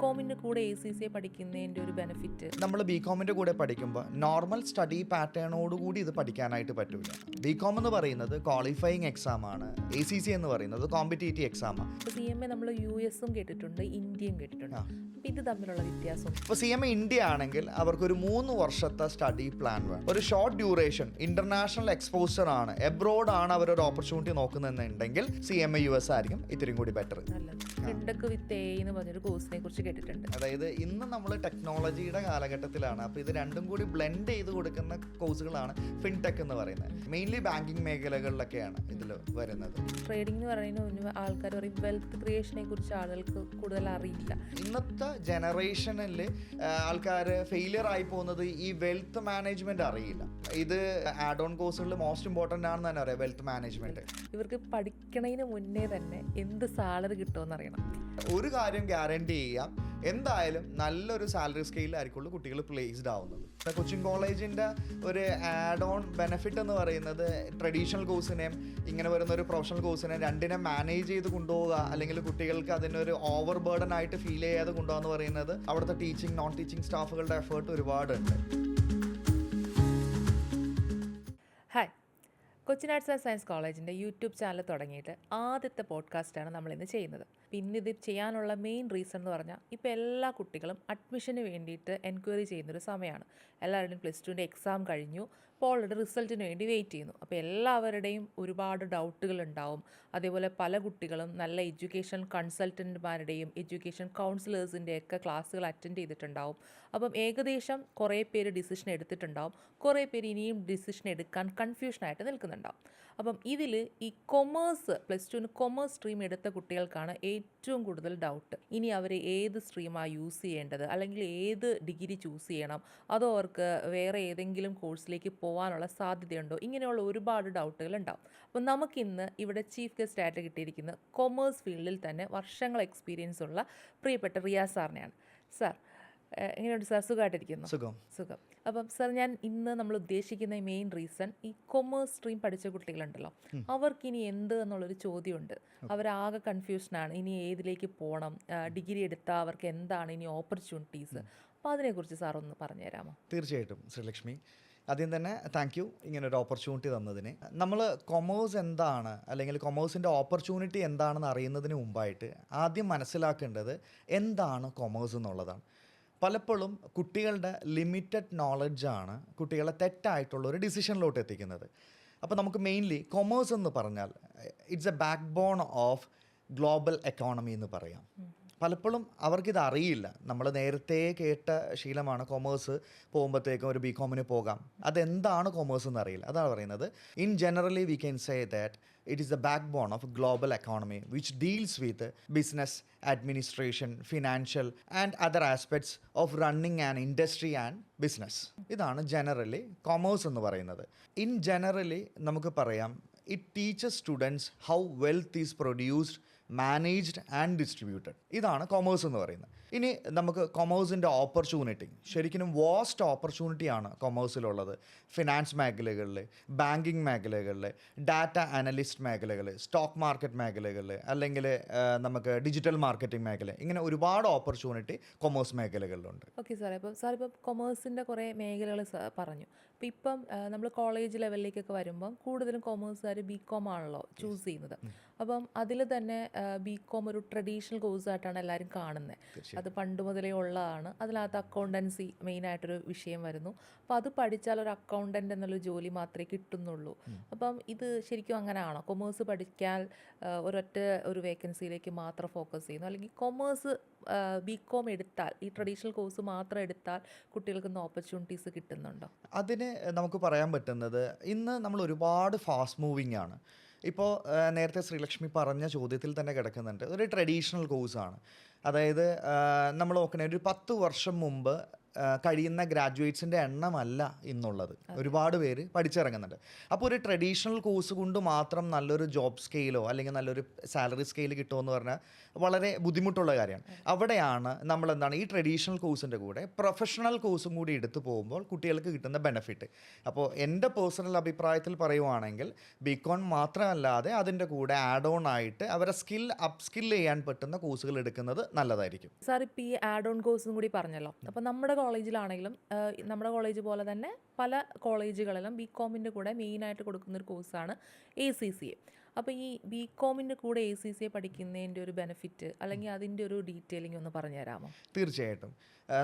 കോമിൻ്റെ കൂടെ ACCA പഠിക്കുന്നതിൻ്റെ ഒരു benefit? നമ്മൾ BCom കൂടെ പഠിക്കുമ്പോൾ നോർമൽ സ്റ്റഡി പാറ്റേണോടുകൂടി ഇത് പഠിക്കാനായിട്ട് പറ്റില്ല. BCom എന്ന് പറയുന്നത് ക്വാളിഫയിങ് എക്സാം ആണ്, ACCA എന്ന് പറയുന്നത് കോമ്പറ്റേറ്റീവ് എക്സാം ആണ്. CMA നമ്മൾ US കേട്ടിട്ടുണ്ട്, ഇന്ത്യയും കേട്ടിട്ടുണ്ട്. അപ്പോൾ ഇത് തമ്മിലുള്ള വ്യത്യാസം? ഇപ്പോൾ CMA ഇന്ത്യ ആണെങ്കിൽ അവർക്കൊരു 3 വർഷത്തെ സ്റ്റഡി പ്ലാൻ വേണം. ഒരു ഷോർട്ട് ഡ്യൂറേഷൻ ഇന്റർനാഷണൽ എക്സ്പോസർ ആണ്, എബ്രോഡ് ആണ് അവരൊരു ഓപ്പർച്യൂണിറ്റി നോക്കുന്നുണ്ടെങ്കിൽ CMA US ആയിരിക്കും ഇത്തിരി കൂടി ബെറ്റർ. ഫിൻടെക് വിത്ത് AI എന്ന് പറഞ്ഞൊരു കോഴ്സിനെ കുറിച്ച് കേട്ടിട്ടുണ്ട്. അതായത് ഇന്ന് നമ്മൾ ടെക്നോളജിയുടെ കാലഘട്ടത്തിലാണ്. അപ്പോൾ ഇത് രണ്ടും കൂടി ബ്ലെൻഡ് ചെയ്ത് കൊടുക്കുന്ന കോഴ്സുകളാണ് ഫിൻടെക് എന്ന് പറയുന്നത്. മെയിൻലി ബാങ്കിങ് മേഖലകളിലൊക്കെയാണ് ഇതിൽ വരുന്നത്. ട്രേഡിംഗ് എന്ന് പറയുന്ന ആൾക്കാർ പറയും വെൽത്ത് ക്രിയേഷനെ കുറിച്ച് ആളുകൾക്ക് കൂടുതൽ അറിയില്ല. ഇന്നത്തെ ജനറേഷനിൽ ആൾക്കാർ ഫെയിലിയർ ആയി പോകുന്നത് ഈ വെൽത്ത് മാനേജ്മെന്റ് അറിയില്ല. ഇത് ആഡ് ഓൺ കോഴ്സുകളിൽ മോസ്റ്റ് ഇമ്പോർട്ടൻ്റ് ആണെന്ന് തന്നെ അറിയാം വെൽത്ത് മാനേജ്മെന്റ്. ഇവർക്ക് പഠിക്കണതിന് മുന്നേ തന്നെ എന്ത് സാലറി കിട്ടുമെന്ന് അറിയണം. ഒരു കാര്യം ഗ്യാരണ്ടി ചെയ്യാം, എന്തായാലും നല്ലൊരു സാലറി സ്കെയിലായിരിക്കുള്ളൂ കുട്ടികൾ പ്ലേസ്ഡ് ആവുന്നത്. കൊച്ചിൻ കോളേജിൻ്റെ ഒരു ആഡ് ഓൺ ബെനിഫിറ്റ് എന്ന് പറയുന്നത് ട്രഡീഷണൽ കോഴ്സിനെയും ഇങ്ങനെ വരുന്ന ഒരു പ്രൊഫഷണൽ കോഴ്സിനെ രണ്ടിനെ മാനേജ് ചെയ്ത് കൊണ്ടുപോകുക, അല്ലെങ്കിൽ കുട്ടികൾക്ക് അതിനൊരു ഓവർ ബേർഡൻ ആയിട്ട് ഫീൽ ചെയ്യാതെ കൊണ്ടുപോകുക എന്ന് പറയുന്നത് അവിടുത്തെ ടീച്ചിങ് നോൺ ടീച്ചിങ് സ്റ്റാഫുകളുടെ എഫേർട്ട് ഒരുപാടുണ്ട്. Hi, Cochin arts and science കോളേജിൻ്റെ യൂട്യൂബ് ചാനൽ തുടങ്ങിയിട്ട് ആദ്യത്തെ പോഡ്കാസ്റ്റാണ് നമ്മളിന്ന് ചെയ്യുന്നത്. പിന്നെ ഇത് ചെയ്യാനുള്ള മെയിൻ റീസൺ എന്ന് പറഞ്ഞാൽ ഇപ്പോൾ എല്ലാ കുട്ടികളും അഡ്മിഷന് വേണ്ടിയിട്ട് എൻക്വയറി ചെയ്യുന്നൊരു സമയമാണ്. എല്ലാവരുടെയും +2 എക്സാം കഴിഞ്ഞു, അപ്പോൾ ഓൾറെഡി റിസൾട്ടിന് വേണ്ടി വെയിറ്റ് ചെയ്യുന്നു. അപ്പോൾ എല്ലാവരുടെയും ഒരുപാട് ഡൗട്ടുകൾ ഉണ്ടാവും. അതേപോലെ പല കുട്ടികളും നല്ല എഡ്യൂക്കേഷൻ കൺസൾട്ടൻറ്റുമാരുടെയും എഡ്യൂക്കേഷൻ കൗൺസിലേഴ്സിൻ്റെയൊക്കെ ക്ലാസ്സുകൾ അറ്റൻഡ് ചെയ്തിട്ടുണ്ടാവും. അപ്പം ഏകദേശം കുറേ പേര് ഡിസിഷൻ എടുത്തിട്ടുണ്ടാവും, കുറേ പേര് ഇനിയും ഡിസിഷൻ എടുക്കാൻ കൺഫ്യൂഷനായിട്ട് നിൽക്കുന്നുണ്ടാവും. അപ്പം ഇതിൽ ഈ കൊമേഴ്സ് +2 കൊമേഴ്സ് സ്ട്രീം എടുത്ത കുട്ടികൾക്കാണ് ഏറ്റവും കൂടുതൽ ഡൗട്ട്. ഇനി അവർ ഏത് സ്ട്രീമാണ് യൂസ് ചെയ്യേണ്ടത്, അല്ലെങ്കിൽ ഏത് ഡിഗ്രി ചൂസ് ചെയ്യണം, അതോ അവർക്ക് വേറെ ഏതെങ്കിലും കോഴ്സിലേക്ക് പോകാനുള്ള സാധ്യതയുണ്ടോ, ഇങ്ങനെയുള്ള ഒരുപാട് ഡൗട്ടുകൾ ഉണ്ടാവും. അപ്പം നമുക്കിന്ന് ഇവിടെ ചീഫ് ഗസ്റ്റ് ആയിട്ട് കിട്ടിയിരിക്കുന്ന കൊമേഴ്സ് ഫീൽഡിൽ തന്നെ വർഷങ്ങൾ എക്സ്പീരിയൻസ് ഉള്ള പ്രിയപ്പെട്ട റിയാസ് സാറിനെയാണ്. സാർ എങ്ങനെയുണ്ട് സാർ? സുഖമായിട്ടിരിക്കുന്നു? സുഖം. അപ്പം സാർ, ഞാൻ ഇന്ന് നമ്മൾ ഉദ്ദേശിക്കുന്ന മെയിൻ റീസൺ ഈ കൊമേഴ്സ് സ്ട്രീം പഠിച്ച കുട്ടികളുണ്ടല്ലോ, അവർക്കിനി എന്ത് എന്നുള്ളൊരു ചോദ്യമുണ്ട്. അവരാകെ കൺഫ്യൂഷനാണ്, ഇനി ഏതിലേക്ക് പോകണം, ഡിഗ്രി എടുത്താൽ അവർക്ക് എന്താണ് ഇനി ഓപ്പർച്യൂണിറ്റീസ്. അപ്പോൾ അതിനെക്കുറിച്ച് സാർ ഒന്ന് പറഞ്ഞു തരാമോ? തീർച്ചയായിട്ടും ശ്രീലക്ഷ്മി. ആദ്യം തന്നെ താങ്ക് യു ഇങ്ങനൊരു ഓപ്പർച്യൂണിറ്റി തന്നതിന്. നമ്മൾ കൊമേഴ്സ് എന്താണ്, അല്ലെങ്കിൽ കൊമേഴ്സിൻ്റെ ഓപ്പർച്യൂണിറ്റി എന്താണെന്ന് അറിയുന്നതിന് മുമ്പായിട്ട് ആദ്യം മനസ്സിലാക്കേണ്ടത് എന്താണ് കൊമേഴ്സ് എന്നുള്ളതാണ്. പലപ്പോഴും കുട്ടികളുടെ ലിമിറ്റഡ് നോളജാണ് കുട്ടികളെ തെറ്റായിട്ടുള്ളൊരു ഡിസിഷനിലോട്ട് എത്തിക്കുന്നത്. അപ്പോൾ നമുക്ക് മെയിൻലി കൊമേഴ്സ് എന്ന് പറഞ്ഞാൽ it's a backbone of global economy എന്ന് പറയാം. പലപ്പോഴും അവർക്കിത് അറിയില്ല. നമ്മൾ നേരത്തെ കേട്ട ശീലമാണ് കൊമേഴ്സ് പോകുമ്പോഴത്തേക്കും ഒരു BCom പോകാം, അതെന്താണ് കൊമേഴ്സ് എന്ന് അറിയില്ല. അതാണ് പറയുന്നത്. In generally we can say that it is the backbone of global economy which deals with business, administration, financial and other aspects of running an industry and business. ഇതാണ് generally commerce എന്ന് പറയുന്നത്. In generally നമുക്ക് പറയാം it teaches students how wealth is produced, managed and distributed. ഇതാണ് commerce എന്ന് പറയുന്നത്. ഇനി നമുക്ക് കൊമേഴ്സിൻ്റെ ഓപ്പർച്യൂണിറ്റി, ശരിക്കും വാസ്റ്റ് ഓപ്പർച്യൂണിറ്റിയാണ് കൊമേഴ്സിലുള്ളത്. ഫിനാൻസ് മേഖലകളിൽ, ബാങ്കിങ് മേഖലകളിൽ, ഡാറ്റ അനലിസ്റ്റ് മേഖലകളിൽ, സ്റ്റോക്ക് മാർക്കറ്റ് മേഖലകളിൽ, അല്ലെങ്കിൽ നമുക്ക് ഡിജിറ്റൽ മാർക്കറ്റിംഗ് മേഖല, ഇങ്ങനെ ഒരുപാട് ഓപ്പർച്യൂണിറ്റി കൊമേഴ്സ് മേഖലകളിലുണ്ട്. ഓക്കെ സാറേ, ഇപ്പം കൊമേഴ്സിൻ്റെ കുറേ മേഖലകൾ പറഞ്ഞു. അപ്പോൾ ഇപ്പം നമ്മൾ കോളേജ് ലെവലിലേക്കൊക്കെ വരുമ്പം കൂടുതലും കൊമേഴ്സുകാർ BCom ആണല്ലോ ചൂസ് ചെയ്യുന്നത്. അപ്പം അതിൽ തന്നെ BCom ഒരു ട്രഡീഷണൽ കോഴ്സായിട്ടാണ് എല്ലാവരും കാണുന്നത്. അത് പണ്ട് മുതലേ ഉള്ളതാണ്. അതിനകത്ത് അക്കൗണ്ടൻസി മെയിനായിട്ടൊരു വിഷയം വരുന്നു. അപ്പോൾ അത് പഠിച്ചാൽ ഒരു അക്കൗണ്ടൻ്റ് എന്നുള്ള ജോലി മാത്രമേ കിട്ടുന്നുള്ളൂ. അപ്പം ഇത് ശരിക്കും അങ്ങനെയാണോ? കൊമേഴ്സ് പഠിക്കാൻ ഒരൊറ്റ ഒരു വേക്കൻസിയിലേക്ക് മാത്രം ഫോക്കസ് ചെയ്യുന്നു, അല്ലെങ്കിൽ കൊമേഴ്സ് BCom എടുത്താൽ, ഈ ട്രഡീഷണൽ കോഴ്സ് മാത്രം എടുത്താൽ കുട്ടികൾക്കൊന്നും ഓപ്പർച്യൂണിറ്റീസ് കിട്ടുന്നുണ്ടോ? അതിന് നമുക്ക് പറയാൻ പറ്റുന്നത്, ഇന്ന് നമ്മൾ ഒരുപാട് ഫാസ്റ്റ് മൂവിങ് ആണ്. ഇപ്പോൾ നേരത്തെ ശ്രീലക്ഷ്മി പറഞ്ഞ ചോദ്യത്തിൽ തന്നെ കിടക്കുന്നുണ്ട്, ഒരു ട്രഡീഷണൽ കോഴ്സാണ്. അതായത് നമ്മൾ നോക്കണേ ഒരു 10 വർഷം മുമ്പ് കഴിയുന്ന ഗ്രാജുവേറ്റ്സിൻ്റെ എണ്ണമല്ല ഇന്നുള്ളത്. ഒരുപാട് പേര് പഠിച്ചിറങ്ങുന്നുണ്ട്. അപ്പോൾ ഒരു ട്രഡീഷണൽ കോഴ്സ് കൊണ്ട് മാത്രം നല്ലൊരു ജോബ് സ്കെയിലോ അല്ലെങ്കിൽ നല്ലൊരു സാലറി സ്കെയിൽ കിട്ടുമെന്ന് പറഞ്ഞാൽ വളരെ ബുദ്ധിമുട്ടുള്ള കാര്യമാണ്. അവിടെയാണ് നമ്മൾ എന്താണ് ഈ ട്രഡീഷണൽ കോഴ്സിൻ്റെ കൂടെ പ്രൊഫഷണൽ കോഴ്സും കൂടി എടുത്തു പോകുമ്പോൾ കുട്ടികൾക്ക് കിട്ടുന്ന ബെനിഫിറ്റ്. അപ്പോൾ എൻ്റെ പേഴ്സണൽ അഭിപ്രായത്തിൽ പറയുവാണെങ്കിൽ ബികോം മാത്രമല്ലാതെ അതിൻ്റെ കൂടെ ആഡ് ഓൺ ആയിട്ട് അവരെ അപ്സ്കിൽ ചെയ്യാൻ പറ്റുന്ന കോഴ്സുകൾ എടുക്കുന്നത് നല്ലതായിരിക്കും. സാർ ഇപ്പോൾ ഈ ആഡ് ഓൺ കോഴ്സും കൂടി പറഞ്ഞല്ലോ. അപ്പോൾ നമ്മുടെ കോളേജിലാണെങ്കിലും നമ്മുടെ കോളേജ് പോലെ തന്നെ പല കോളേജുകളിലും ബികോമിൻ്റെ കൂടെ മെയിനായിട്ട് കൊടുക്കുന്നൊരു കോഴ്സാണ് ACCA. അപ്പോൾ ഈ ബികോമിൻ്റെ കൂടെ ACCA പഠിക്കുന്നതിൻ്റെ ഒരു ബെനിഫിറ്റ് അല്ലെങ്കിൽ അതിൻ്റെ ഒരു ഡീറ്റെയിലിംഗ് ഒന്ന് പറഞ്ഞു തരാമോ? തീർച്ചയായിട്ടും.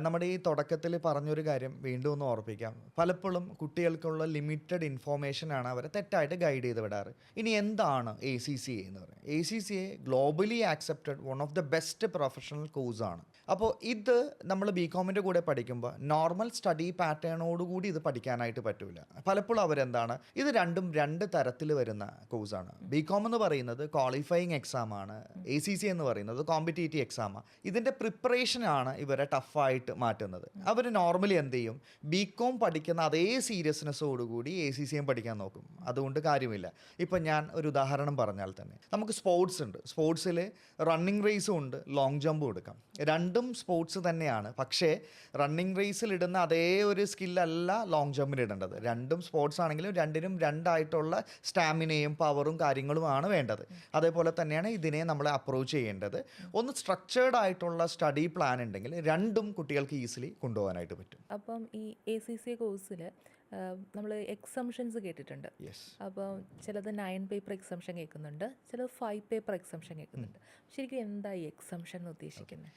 നമ്മുടെ ഈ തുടക്കത്തിൽ പറഞ്ഞൊരു കാര്യം വീണ്ടും ഒന്ന് ഓർപ്പിക്കാം. പലപ്പോഴും കുട്ടികൾക്കുള്ള ലിമിറ്റഡ് ഇൻഫോർമേഷനാണ് അവരെ തെറ്റായിട്ട് ഗൈഡ് ചെയ്ത് വിടാറ്. ഇനി എന്താണ് ACCA എന്ന് പറയുന്നത്? ACCA globally accepted one of the best professional കോഴ്സാണ്. അപ്പോൾ ഇത് നമ്മൾ ബികോമിൻ്റെ കൂടെ പഠിക്കുമ്പോൾ നോർമൽ സ്റ്റഡി പാറ്റേണോടുകൂടി ഇത് പഠിക്കാനായിട്ട് പറ്റില്ല. പലപ്പോഴും അവരെന്താണ് ഇത് രണ്ടും രണ്ട് തരത്തിൽ വരുന്ന കോഴ്സാണ്. ബികോം എന്ന് പറയുന്നത് ക്വാളിഫയിങ് എക്സാമാണ്, ACCA എന്ന് പറയുന്നത് കോമ്പറ്റേറ്റീവ് എക്സാമാണ്. ഇതിൻ്റെ പ്രിപ്പറേഷനാണ് ഇവരെ ടഫായിട്ട് മാറ്റുന്നത്. അവർ നോർമലി എന്ത് ചെയ്യും, ബികോം പഠിക്കുന്ന അതേ സീരിയസ്നെസ്സോടുകൂടി ACCA പഠിക്കാൻ നോക്കും. അതുകൊണ്ട് കാര്യമില്ല. ഇപ്പം ഞാൻ ഒരു ഉദാഹരണം പറഞ്ഞാൽ തന്നെ നമുക്ക് സ്പോർട്സ് ഉണ്ട്. സ്പോർട്സിൽ റണ്ണിങ് റേസും ഉണ്ട്, ലോങ് ജമ്പും എടുക്കാം. രണ്ടും സ്പോർട്സ് തന്നെയാണ്. പക്ഷേ റണ്ണിങ് റേസിൽ ഇടുന്ന അതേ ഒരു സ്കില്ലല്ല ലോങ് ജമ്പിൽ ഇടേണ്ടത്. രണ്ടും സ്പോർട്സ് ആണെങ്കിലും രണ്ടിനും രണ്ടായിട്ടുള്ള സ്റ്റാമിനയും പവറും കാര്യങ്ങളുമാണ് വേണ്ടത്. അതേപോലെ തന്നെയാണ് ഇതിനെ നമ്മൾ അപ്രോച്ച് ചെയ്യേണ്ടത്. ഒന്ന് സ്ട്രക്ചേർഡ് ആയിട്ടുള്ള സ്റ്റഡി പ്ലാൻ ഉണ്ടെങ്കിൽ രണ്ടും കുട്ടികൾക്ക് ഈസിലി കൊണ്ടുപോകാനായിട്ട് പറ്റും. അപ്പം ഈ ACCA കോഴ്സിൽ നമ്മൾ എക്സംഷൻസ് കേട്ടിട്ടുണ്ട്. അപ്പോൾ ചിലത് 9 പേപ്പർ എക്സംഷൻ കേൾക്കുന്നുണ്ട്, ചിലത് 5 പേപ്പർ എക്സംഷൻ കേൾക്കുന്നുണ്ട്. ശരിക്കും എന്താ ഈ എക്സംഷൻ എന്ന് ഉദ്ദേശിക്കുന്നത്?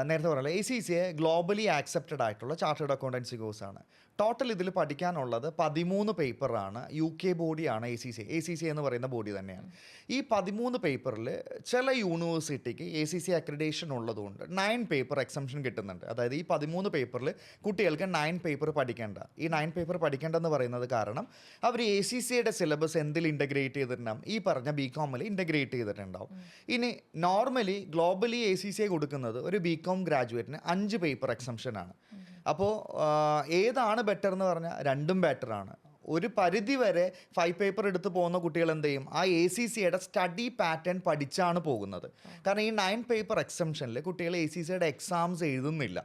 നേരത്തെ പറയല്ലോ, ACCA ഗ്ലോബലി ആക്സെപ്റ്റഡ് ആയിട്ടുള്ള ചാർട്ടേഡ് അക്കൗണ്ടൻസി കോഴ്സാണ്. ടോട്ടൽ ഇതിൽ പഠിക്കാനുള്ളത് 13 പേപ്പറാണ്. UK ബോഡിയാണ് ACCA എന്ന് പറയുന്ന ബോഡി തന്നെയാണ്. ഈ 13 പേപ്പറിൽ ചില യൂണിവേഴ്സിറ്റിക്ക് ACCA അക്രഡിറ്റേഷൻ ഉള്ളതുകൊണ്ട് 9 പേപ്പർ എക്സംഷൻ കിട്ടുന്നുണ്ട്. അതായത് ഈ 13 പേപ്പറിൽ കുട്ടികൾക്ക് 9 പേപ്പർ പഠിക്കേണ്ട. ഈ 9 പേപ്പർ പഠിക്കേണ്ടെന്ന് പറയുന്നത് കാരണം അവർ ACCAയുടെ സിലബസ് എന്തിൽ ഇൻ്റഗ്രേറ്റ് ചെയ്തിട്ടുണ്ടാവും, ഈ പറഞ്ഞ ബികോമിൽ ഇൻ്റഗ്രേറ്റ് ചെയ്തിട്ടുണ്ടാവും. ഇനി നോർമലി ഗ്ലോബലി ACCA കൊടുക്കുന്നത് ഒരു ബികോം ഗ്രാജുവേറ്റിന് 5 പേപ്പർ എക്സംഷനാണ്. അപ്പോൾ ഏതാണ് ബെറ്റർ എന്ന് പറഞ്ഞാൽ രണ്ടും ബെറ്ററാണ്. ഒരു പരിധി വരെ 5 പേപ്പർ എടുത്ത് പോകുന്ന കുട്ടികൾ എന്ത് ചെയ്യും, ആ ACCAയുടെ സ്റ്റഡി പാറ്റേൺ പഠിച്ചാണ് പോകുന്നത്. കാരണം ഈ 9 പേപ്പർ എക്സംഷനിൽ കുട്ടികൾ ACCAയുടെ എക്സാംസ് എഴുതുന്നില്ല.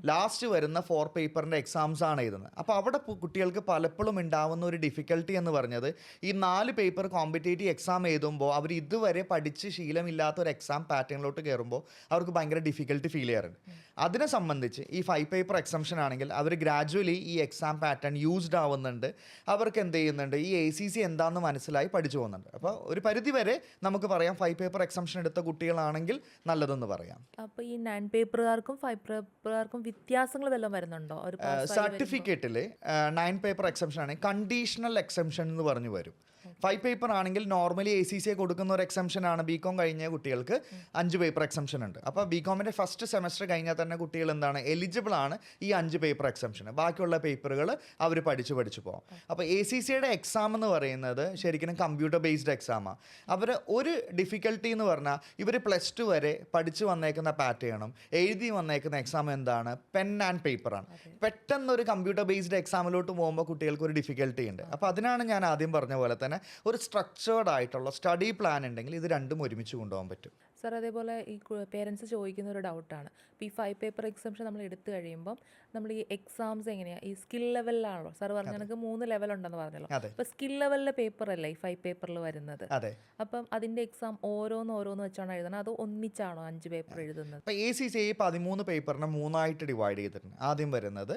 ലാസ്റ്റ് വരുന്ന 4 പേപ്പറിൻ്റെ എക്സാംസ് ആണ് എഴുതുന്നത്. അപ്പോൾ അവിടെ കുട്ടികൾക്ക് പലപ്പോഴും ഉണ്ടാവുന്ന ഒരു ഡിഫിക്കൽട്ടി എന്ന് പറഞ്ഞത് ഈ 4 പേപ്പർ കോമ്പറ്റേറ്റീവ് എക്സാം എഴുതുമ്പോൾ അവർ ഇതുവരെ പഠിച്ച് ശീലമില്ലാത്ത ഒരു എക്സാം പാറ്റേണിലോട്ട് കയറുമ്പോൾ അവർക്ക് ഭയങ്കര ഡിഫിക്കൽട്ടി ഫീൽ ചെയ്യാറുണ്ട്. അതിനെ സംബന്ധിച്ച് ഈ 5 പേപ്പർ എക്സംഷൻ ആണെങ്കിൽ അവർ ഗ്രാജുവലി ഈ എക്സാം പാറ്റേൺ യൂസ്ഡ് ആവുന്നുണ്ട്. അവർക്ക് എന്ത് ചെയ്യുന്നുണ്ട്, ഈ ACCA എന്താണെന്ന് മനസ്സിലായി പഠിച്ചു പോകുന്നുണ്ട്. അപ്പോൾ ഒരു പരിധി വരെ നമുക്ക് പറയാം 5 പേപ്പർ എക്സംഷൻ എടുത്ത കുട്ടികളാണെങ്കിൽ നല്ലതെന്ന് പറയാം. അപ്പോൾ ഈ 9 പേപ്പറുകാർക്കും 5 പേപ്പറുകാർക്കും വ്യത്യാസങ്ങൾ വല്ലതും വരുന്നുണ്ടോ? സർട്ടിഫിക്കറ്റിൽ 9 പേപ്പർ എക്സംഷൻ ആണെങ്കിൽ കണ്ടീഷണൽ എക്സംഷൻ എന്ന് പറഞ്ഞു വരും. 5 പേപ്പർ ആണെങ്കിൽ നോർമലി ACCA കൊടുക്കുന്ന ഒരു എക്സംഷൻ ആണ്. ബികോം കഴിഞ്ഞ കുട്ടികൾക്ക് 5 പേപ്പർ എക്സംഷൻ ഉണ്ട്. അപ്പോൾ ബികോമിൻ്റെ ഫസ്റ്റ് സെമസ്റ്റർ കഴിഞ്ഞാൽ തന്നെ കുട്ടികൾ എന്താണ് എലിജിബിൾ ആണ് ഈ 5 പേപ്പർ എക്സംഷൻ. ബാക്കിയുള്ള പേപ്പറുകൾ അവർ പഠിച്ചു പോകാം. അപ്പോൾ ACCAയുടെ എക്സാം എന്ന് പറയുന്നത് ശരിക്കും കമ്പ്യൂട്ടർ ബേസ്ഡ് എക്സാമാണ്. അവർ ഒരു ഡിഫിക്കൽട്ടി എന്ന് പറഞ്ഞാൽ ഇവർ +2 വരെ പഠിച്ചു വന്നേക്കുന്ന പാറ്റേണും എഴുതി വന്നേക്കുന്ന എക്സാം എന്താണ്, പെൻ ആൻഡ് പേപ്പറാണ്. പെട്ടെന്നൊരു കമ്പ്യൂട്ടർ ബേസ്ഡ് എക്സാമിലോട്ട് പോകുമ്പോൾ കുട്ടികൾക്ക് ഒരു ഡിഫിക്കൽട്ടി ഉണ്ട്. അപ്പോൾ അതിനാണ് ഞാൻ ആദ്യം പറഞ്ഞ പോലെ തന്നെ ഒരു സ്ട്രക്ചേർഡ് ആയിട്ടുള്ള സ്റ്റഡി പ്ലാൻ ഉണ്ടെങ്കിൽ ഇത് രണ്ടും ഒരുമിച്ച് കൊണ്ടുപോകാൻ പറ്റും. സാർ അതേപോലെ ഈ പേരൻസ് ചോദിക്കുന്ന ഒരു ഡൗട്ടാണ്, ഇപ്പോൾ ഈ 5 പേപ്പർ എക്സാംഷൻ നമ്മൾ എടുത്തു കഴിയുമ്പം നമ്മൾ ഈ എക്സാംസ് എങ്ങനെയാണ്, ഈ സ്കിൽ ലെവലിലാണല്ലോ സാർ പറഞ്ഞ എനിക്ക് 3 ലെവലുണ്ടെന്ന് പറഞ്ഞല്ലോ. അപ്പോൾ സ്കിൽ ലെവലിലെ പേപ്പറല്ലേ ഈ 5 പേപ്പറിൽ വരുന്നത്? അപ്പം അതിൻ്റെ എക്സാം ഓരോന്ന് വെച്ചാണോ എഴുതുന്നത്, അതോ ഒന്നിച്ചാണോ 5 പേപ്പർ എഴുതുന്നത്? ഇപ്പോൾ ACCA 13 പേപ്പറിനെ 3ആയിട്ട് ഡിവൈഡ് ചെയ്തിട്ടുണ്ട്. ആദ്യം വരുന്നത്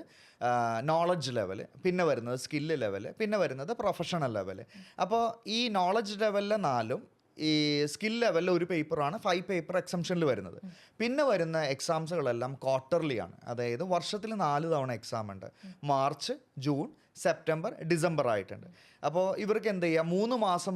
നോളജ് ലെവൽ, പിന്നെ വരുന്നത് സ്കില്ല് ലെവൽ, പിന്നെ വരുന്നത് പ്രൊഫഷണൽ ലെവൽ. അപ്പോൾ ഈ നോളജ് ലെവലിലെ 4ഉം ഈ സ്കിൽ ലെവലിൽ ഒരു പേപ്പറാണ് 5 പേപ്പർ എക്സംഷനിൽ വരുന്നത്. പിന്നെ വരുന്ന എക്സാംസുകളെല്ലാം ക്വാർട്ടർലി ആണ്. അതായത് വർഷത്തിൽ 4 തവണ എക്സാം ഉണ്ട്. മാർച്ച്, ജൂൺ, സെപ്റ്റംബർ, ഡിസംബർ ആയിട്ടുണ്ട്. അപ്പോൾ ഇവർക്ക് എന്ത് ചെയ്യുക, 3 മാസം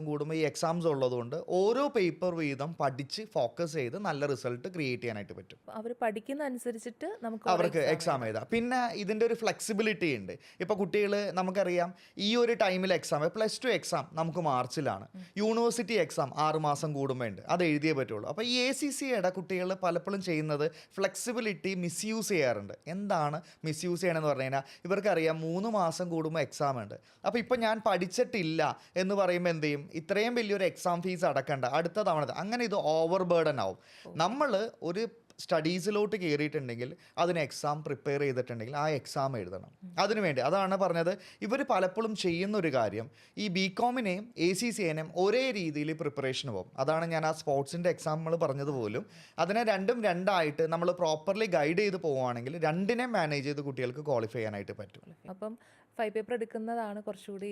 കൂടുമ്പോൾ ഈ എക്സാംസ് ഉള്ളതുകൊണ്ട് ഓരോ പേപ്പർ വീതം പഠിച്ച് ഫോക്കസ് ചെയ്ത് നല്ല റിസൾട്ട് ക്രിയേറ്റ് ചെയ്യാനായിട്ട് പറ്റും. അവർ പഠിക്കുന്ന അനുസരിച്ചിട്ട് നമുക്ക് അവർക്ക് എക്സാം എഴുതാം. പിന്നെ ഇതിൻ്റെ ഒരു ഫ്ലെക്സിബിലിറ്റി ഉണ്ട്. ഇപ്പോൾ കുട്ടികൾ നമുക്കറിയാം ഈ ഒരു ടൈമിൽ എക്സാം, +2 എക്സാം നമുക്ക് മാർച്ചിലാണ്, യൂണിവേഴ്സിറ്റി എക്സാം 6 മാസം കൂടുമ്പോൾ ഉണ്ട്, അത് എഴുതിയേ പറ്റുള്ളൂ. അപ്പോൾ ഈ ACCയുടെ കുട്ടികൾ പലപ്പോഴും ചെയ്യുന്നത് ഫ്ലെക്സിബിലിറ്റി മിസ്യൂസ് ചെയ്യാറുണ്ട്. എന്താണ് മിസ്യൂസ് ചെയ്യണമെന്ന് പറഞ്ഞു കഴിഞ്ഞാൽ, ഇവർക്കറിയാം 3 മാസം കൂടുമ്പോൾ എക്സാം ഉണ്ട്. അപ്പോൾ ഇപ്പം ഞാൻ പഠിച്ചിട്ടില്ല എന്ന് പറയുമ്പോൾ എന്ത് ചെയ്യും, ഇത്രയും വലിയൊരു എക്സാം ഫീസ് അടക്കണ്ട, അടുത്ത തവണ അങ്ങനെ ഇത് ഓവർ ബേർഡൻ ആവും. നമ്മൾ ഒരു സ്റ്റഡീസിലോട്ട് കയറിയിട്ടുണ്ടെങ്കിൽ അതിന് എക്സാം പ്രിപ്പയർ ചെയ്തിട്ടുണ്ടെങ്കിൽ ആ എക്സാം എഴുതണം. അതിനുവേണ്ടി അതാണ് പറഞ്ഞത്, ഇവർ പലപ്പോഴും ചെയ്യുന്നൊരു കാര്യം, ഈ BComനെയും ACCനെയും ഒരേ രീതിയിൽ പ്രിപ്പറേഷൻ പോകും. അതാണ് ഞാൻ ആ സ്പോർട്സിൻ്റെ എക്സാമ്പിൾ പറഞ്ഞതുപോലും, അതിനെ രണ്ടായിട്ട് നമ്മൾ പ്രോപ്പർലി ഗൈഡ് ചെയ്ത് പോവുകയാണെങ്കിൽ രണ്ടിനെ മാനേജ് ചെയ്ത് കുട്ടികൾക്ക് ക്വാളിഫൈ ചെയ്യാനായിട്ട് പറ്റും. അപ്പം 5 പേപ്പർ എടുക്കുന്നതാണ് കുറച്ചുകൂടി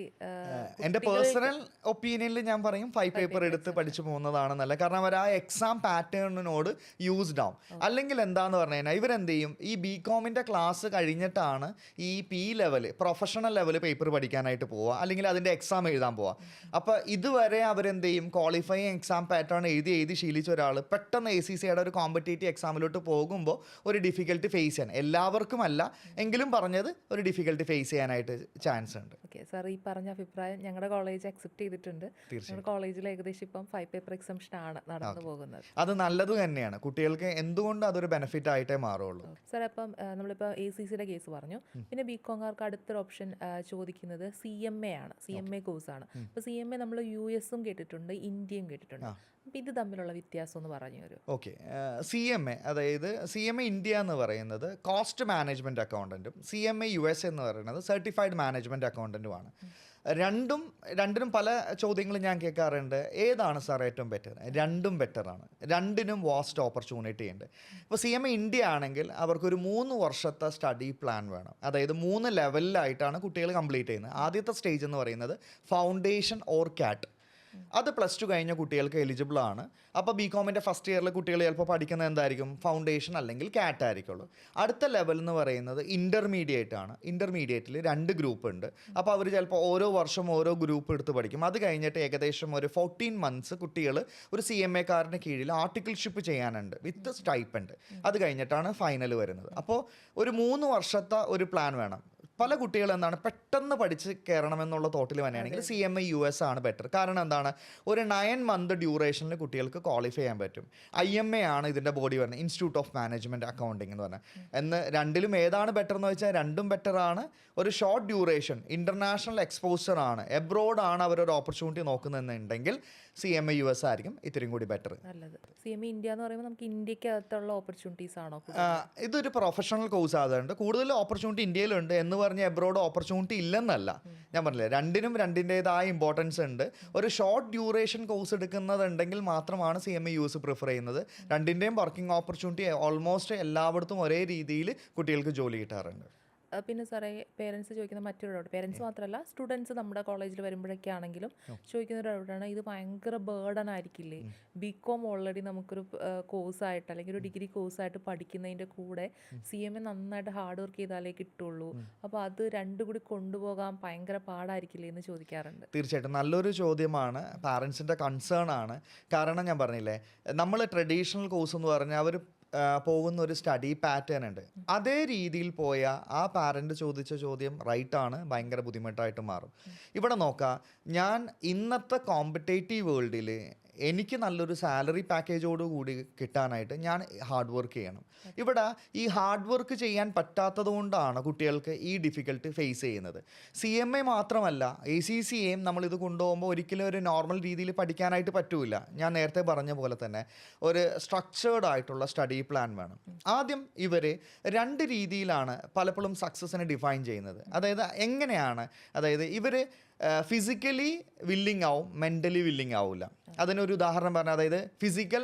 എൻ്റെ പേഴ്സണൽ ഒപ്പീനിയനിൽ ഞാൻ പറയും 5 പേപ്പർ എടുത്ത് പഠിച്ചു പോകുന്നതാണ് നല്ലത്. കാരണം അവർ ആ എക്സാം പാറ്റേണിനോട് യൂസ്ഡ് ആവും. അല്ലെങ്കിൽ എന്താന്ന് പറഞ്ഞു കഴിഞ്ഞാൽ ഇവരെന്ത് ചെയ്യും, ഈ BComൻ്റെ ക്ലാസ് കഴിഞ്ഞിട്ടാണ് ഈ P level professional level paper പഠിക്കാനായിട്ട് പോവുക, അല്ലെങ്കിൽ അതിൻ്റെ എക്സാം എഴുതാൻ പോവുക. അപ്പോൾ ഇതുവരെ അവരെന്ത് ചെയ്യും, ക്വാളിഫയിങ് എക്സാം പാറ്റേൺ എഴുതി ശീലിച്ച ഒരാൾ പെട്ടെന്ന് ACCയുടെ ഒരു കോമ്പറ്റേറ്റീവ് എക്സാമിലോട്ട് പോകുമ്പോൾ ഒരു ഡിഫിക്കൽട്ടി ഫേസ് ചെയ്യാൻ, എല്ലാവർക്കും അല്ല എങ്കിലും പറഞ്ഞത്, ഒരു ഡിഫിക്കൽട്ടി ഫേസ് ചെയ്യാനായിട്ട് ചാൻസ് ഉണ്ട്. ഓക്കെ സാർ, ഈ പറഞ്ഞ അഭിപ്രായം ഞങ്ങളുടെ കോളേജ് അക്സെപ്റ്റ് ചെയ്തിട്ടുണ്ട്. ഞങ്ങളുടെ കോളേജിൽ ഏകദേശം ഇപ്പം 5 പേപ്പർ എക്സംഷൻ ആണ് നടന്നു പോകുന്നത്. അത് നല്ലത് തന്നെയാണ്, കുട്ടികൾക്ക് എന്തുകൊണ്ട് അതൊരു ബെനിഫിറ്റ് ആയിട്ടേ മാറുള്ളൂ. സാർ, അപ്പം നമ്മളിപ്പോൾ ACCയുടെ കേസ് പറഞ്ഞു, പിന്നെ BComകാർക്ക് അടുത്തൊരു ഓപ്ഷൻ ചോദിക്കുന്നത് CMA ആണ്. CMA കോഴ്സാണ്. അപ്പോൾ CMA നമ്മൾ US കേട്ടിട്ടുണ്ട്, ഇന്ത്യയും കേട്ടിട്ടുണ്ട്. അപ്പോൾ ഇത് തമ്മിലുള്ള വ്യത്യാസം ഒന്ന് പറഞ്ഞു തരും. ഓക്കെ, CMA അതായത് CMA ഇന്ത്യ എന്ന് പറയുന്നത് കോസ്റ്റ് മാനേജ്മെൻറ്റ് അക്കൗണ്ടൻറ്റും CMA US എന്ന് പറയുന്നത് സർട്ടിഫൈഡ് മാനേജ്മെൻറ്റ് അക്കൗണ്ടൻറ്റുമാണ്. രണ്ടിനും പല ചോദ്യങ്ങളും ഞാൻ കേൾക്കാറുണ്ട്, ഏതാണ് സാർ ഏറ്റവും ബെറ്റർ? രണ്ടും ബെറ്ററാണ്, രണ്ടിനും വാസ്റ്റ് ഓപ്പർച്യൂണിറ്റി ഉണ്ട്. ഇപ്പോൾ CMA ഇന്ത്യ ആണെങ്കിൽ അവർക്കൊരു 3 വർഷത്തെ സ്റ്റഡി പ്ലാൻ വേണം. അതായത് 3 ലെവലിലായിട്ടാണ് കുട്ടികൾ കംപ്ലീറ്റ് ചെയ്യുന്നത്. ആദ്യത്തെ സ്റ്റേജ് എന്ന് പറയുന്നത് ഫൗണ്ടേഷൻ ഓർ CAT. അത് +2 കഴിഞ്ഞ കുട്ടികൾക്ക് എലിജിബിൾ ആണ്. അപ്പോൾ BComൻ്റെ ഫസ്റ്റ് ഇയറിൽ കുട്ടികൾ ചിലപ്പോൾ പഠിക്കുന്നത് എന്തായിരിക്കും, ഫൗണ്ടേഷൻ അല്ലെങ്കിൽ CAT ആയിരിക്കുള്ളൂ. അടുത്ത ലെവൽ എന്ന് പറയുന്നത് ഇൻ്റർമീഡിയറ്റ് ആണ്. ഇൻ്റർമീഡിയറ്റിൽ 2 ഗ്രൂപ്പ് ഉണ്ട്. അപ്പോൾ അവർ ചിലപ്പോൾ ഓരോ വർഷം ഓരോ ഗ്രൂപ്പ് എടുത്ത് പഠിക്കും. അത് കഴിഞ്ഞിട്ട് ഏകദേശം ഒരു 14 മന്ത്സ് കുട്ടികൾ ഒരു CMAക്കാരൻ്റെ കീഴിൽ ആർട്ടിക്കിൾഷിപ്പ് ചെയ്യാനുണ്ട് വിത്ത് സ്റ്റൈപ്പൻഡ്. അത് കഴിഞ്ഞിട്ടാണ് ഫൈനൽ വരുന്നത്. അപ്പോൾ ഒരു 3 വർഷത്തെ ഒരു പ്ലാൻ വേണം. പല കുട്ടികൾ എന്താണ് പെട്ടെന്ന് പഠിച്ച് കയറണമെന്നുള്ള തോട്ടിൽ തന്നെയാണെങ്കിൽ CMA US ആണ് ബെറ്റർ. കാരണം എന്താണ്, ഒരു 9 മന്ത് ഡ്യൂറേഷനിൽ കുട്ടികൾക്ക് ക്വാളിഫൈ ചെയ്യാൻ പറ്റും. IMA ആണ് ഇതിൻ്റെ ബോഡി വരുന്നത്, ഇൻസ്റ്റിറ്റ്യൂട്ട് ഓഫ് മാനേജ്മെൻറ്റ് അക്കൗണ്ടിങ് എന്ന് പറഞ്ഞാൽ. രണ്ടിലും ഏതാണ് ബെറ്റർ എന്ന് വെച്ചാൽ രണ്ടും ബെറ്ററാണ്. ഒരു ഷോർട്ട് ഡ്യൂറേഷൻ ഇൻ്റർനാഷണൽ എക്സ്പോസർ ആണ്, എബ്രോഡ് ആണ് അവരൊരു ഓപ്പർച്യൂണിറ്റി നോക്കുന്നതെന്നുണ്ടെങ്കിൽ CMA US ആയിരിക്കും ഇത്രയും കൂടി ബെറ്റർ. നല്ലത്. CMA ഇന്ത്യ എന്ന് പറയുമ്പോൾ നമുക്ക് ഇന്ത്യക്കകത്തുള്ള ഓപ്പർച്യൂണിറ്റീസ് ആണോ? ഇതൊരു പ്രൊഫഷണൽ കോഴ്സ് ആയതുകൊണ്ട് കൂടുതൽ ഓപ്പർച്യൂണിറ്റി ഇന്ത്യയിലുണ്ട് എന്ന് പറഞ്ഞ് എബ്രോഡ് ഓപ്പർച്യൂണിറ്റി ഇല്ലെന്നല്ല. ഞാൻ പറഞ്ഞില്ലേ, രണ്ടിനും രണ്ടിൻ്റേതായ ഇമ്പോർട്ടൻസ് ഉണ്ട്. ഒരു ഷോർട്ട് ഡ്യൂറേഷൻ കോഴ്സ് എടുക്കുന്നതുണ്ടെങ്കിൽ മാത്രമാണ് CMA US പ്രിഫർ ചെയ്യുന്നത്. രണ്ടിൻ്റെയും വർക്കിംഗ് ഓപ്പർച്യൂണിറ്റി ഓൾമോസ്റ്റ് എല്ലായിടത്തും ഒരേ രീതിയിൽ കുട്ടികൾക്ക് ജോലി കിട്ടാറുണ്ട്. പിന്നെ സാറേ, പേരൻസ് ചോദിക്കുന്ന മറ്റൊരു ഡൗട്ട്, പേരൻസ് മാത്രമല്ല സ്റ്റുഡൻസ് നമ്മുടെ കോളേജിൽ വരുമ്പോഴൊക്കെയാണെങ്കിലും ചോദിക്കുന്ന ഒരു ഡൗട്ടാണ്, ഇത് ഭയങ്കര ബേർഡൻ ആയിരിക്കില്ലേ? BCom ഓൾറെഡി നമുക്കൊരു കോഴ്സായിട്ട് അല്ലെങ്കിൽ ഒരു ഡിഗ്രി കോഴ്സായിട്ട് പഠിക്കുന്നതിൻ്റെ കൂടെ CMA നന്നായിട്ട് ഹാർഡ് വർക്ക് ചെയ്താലേ കിട്ടുള്ളൂ. അപ്പോൾ അത് രണ്ടും കൂടി കൊണ്ടുപോകാൻ ഭയങ്കര പാടായിരിക്കില്ലേ എന്ന് ചോദിക്കാറുണ്ട്. തീർച്ചയായിട്ടും നല്ലൊരു ചോദ്യമാണ്, പാരൻസിൻ്റെ കൺസേൺ ആണ്. കാരണം ഞാൻ പറഞ്ഞില്ലേ, നമ്മൾ ട്രഡീഷണൽ കോഴ്സ് എന്ന് പറഞ്ഞാൽ അവർ പോകുന്ന ഒരു സ്റ്റഡി പാറ്റേൺ ഉണ്ട്. അതേ രീതിയിൽ പോയ ആ പാരൻ്റ് ചോദിച്ച ചോദ്യം റൈറ്റാണ്, ഭയങ്കര ബുദ്ധിമുട്ടായിട്ട് മാറും. ഇവിടെ നോക്കാം, ഞാൻ ഇന്നത്തെ കോമ്പറ്റേറ്റീവ് വേൾഡിൽ എനിക്ക് നല്ലൊരു സാലറി പാക്കേജോട് കൂടി കിട്ടാനായിട്ട് ഞാൻ ഹാർഡ് വർക്ക് ചെയ്യണം. ഇവിടെ ഈ ഹാർഡ് വർക്ക് ചെയ്യാൻ പറ്റാത്തത് കൊണ്ടാണ് കുട്ടികൾക്ക് ഈ ഡിഫിക്കൽട്ടി ഫേസ് ചെയ്യുന്നത്. CMA മാത്രമല്ല, ACCയെയും നമ്മളിത് കൊണ്ടുപോകുമ്പോൾ ഒരിക്കലും ഒരു നോർമൽ രീതിയിൽ പഠിക്കാനായിട്ട് പറ്റൂല. ഞാൻ നേരത്തെ പറഞ്ഞ പോലെ തന്നെ ഒരു സ്ട്രക്ചേർഡ് ആയിട്ടുള്ള സ്റ്റഡി പ്ലാൻ വേണം. ആദ്യം ഇവർ 2 രീതിയിലാണ് പലപ്പോഴും സക്സസ്സിനെ ഡിഫൈൻ ചെയ്യുന്നത്. അതായത് എങ്ങനെയാണ്, അതായത് ഇവർ ഫിസിക്കലി വില്ലിങ് ആവും, മെൻ്റലി വില്ലിങ് ആവില്ല. അതിനൊരു ഉദാഹരണം പറഞ്ഞാൽ, അതായത് ഫിസിക്കൽ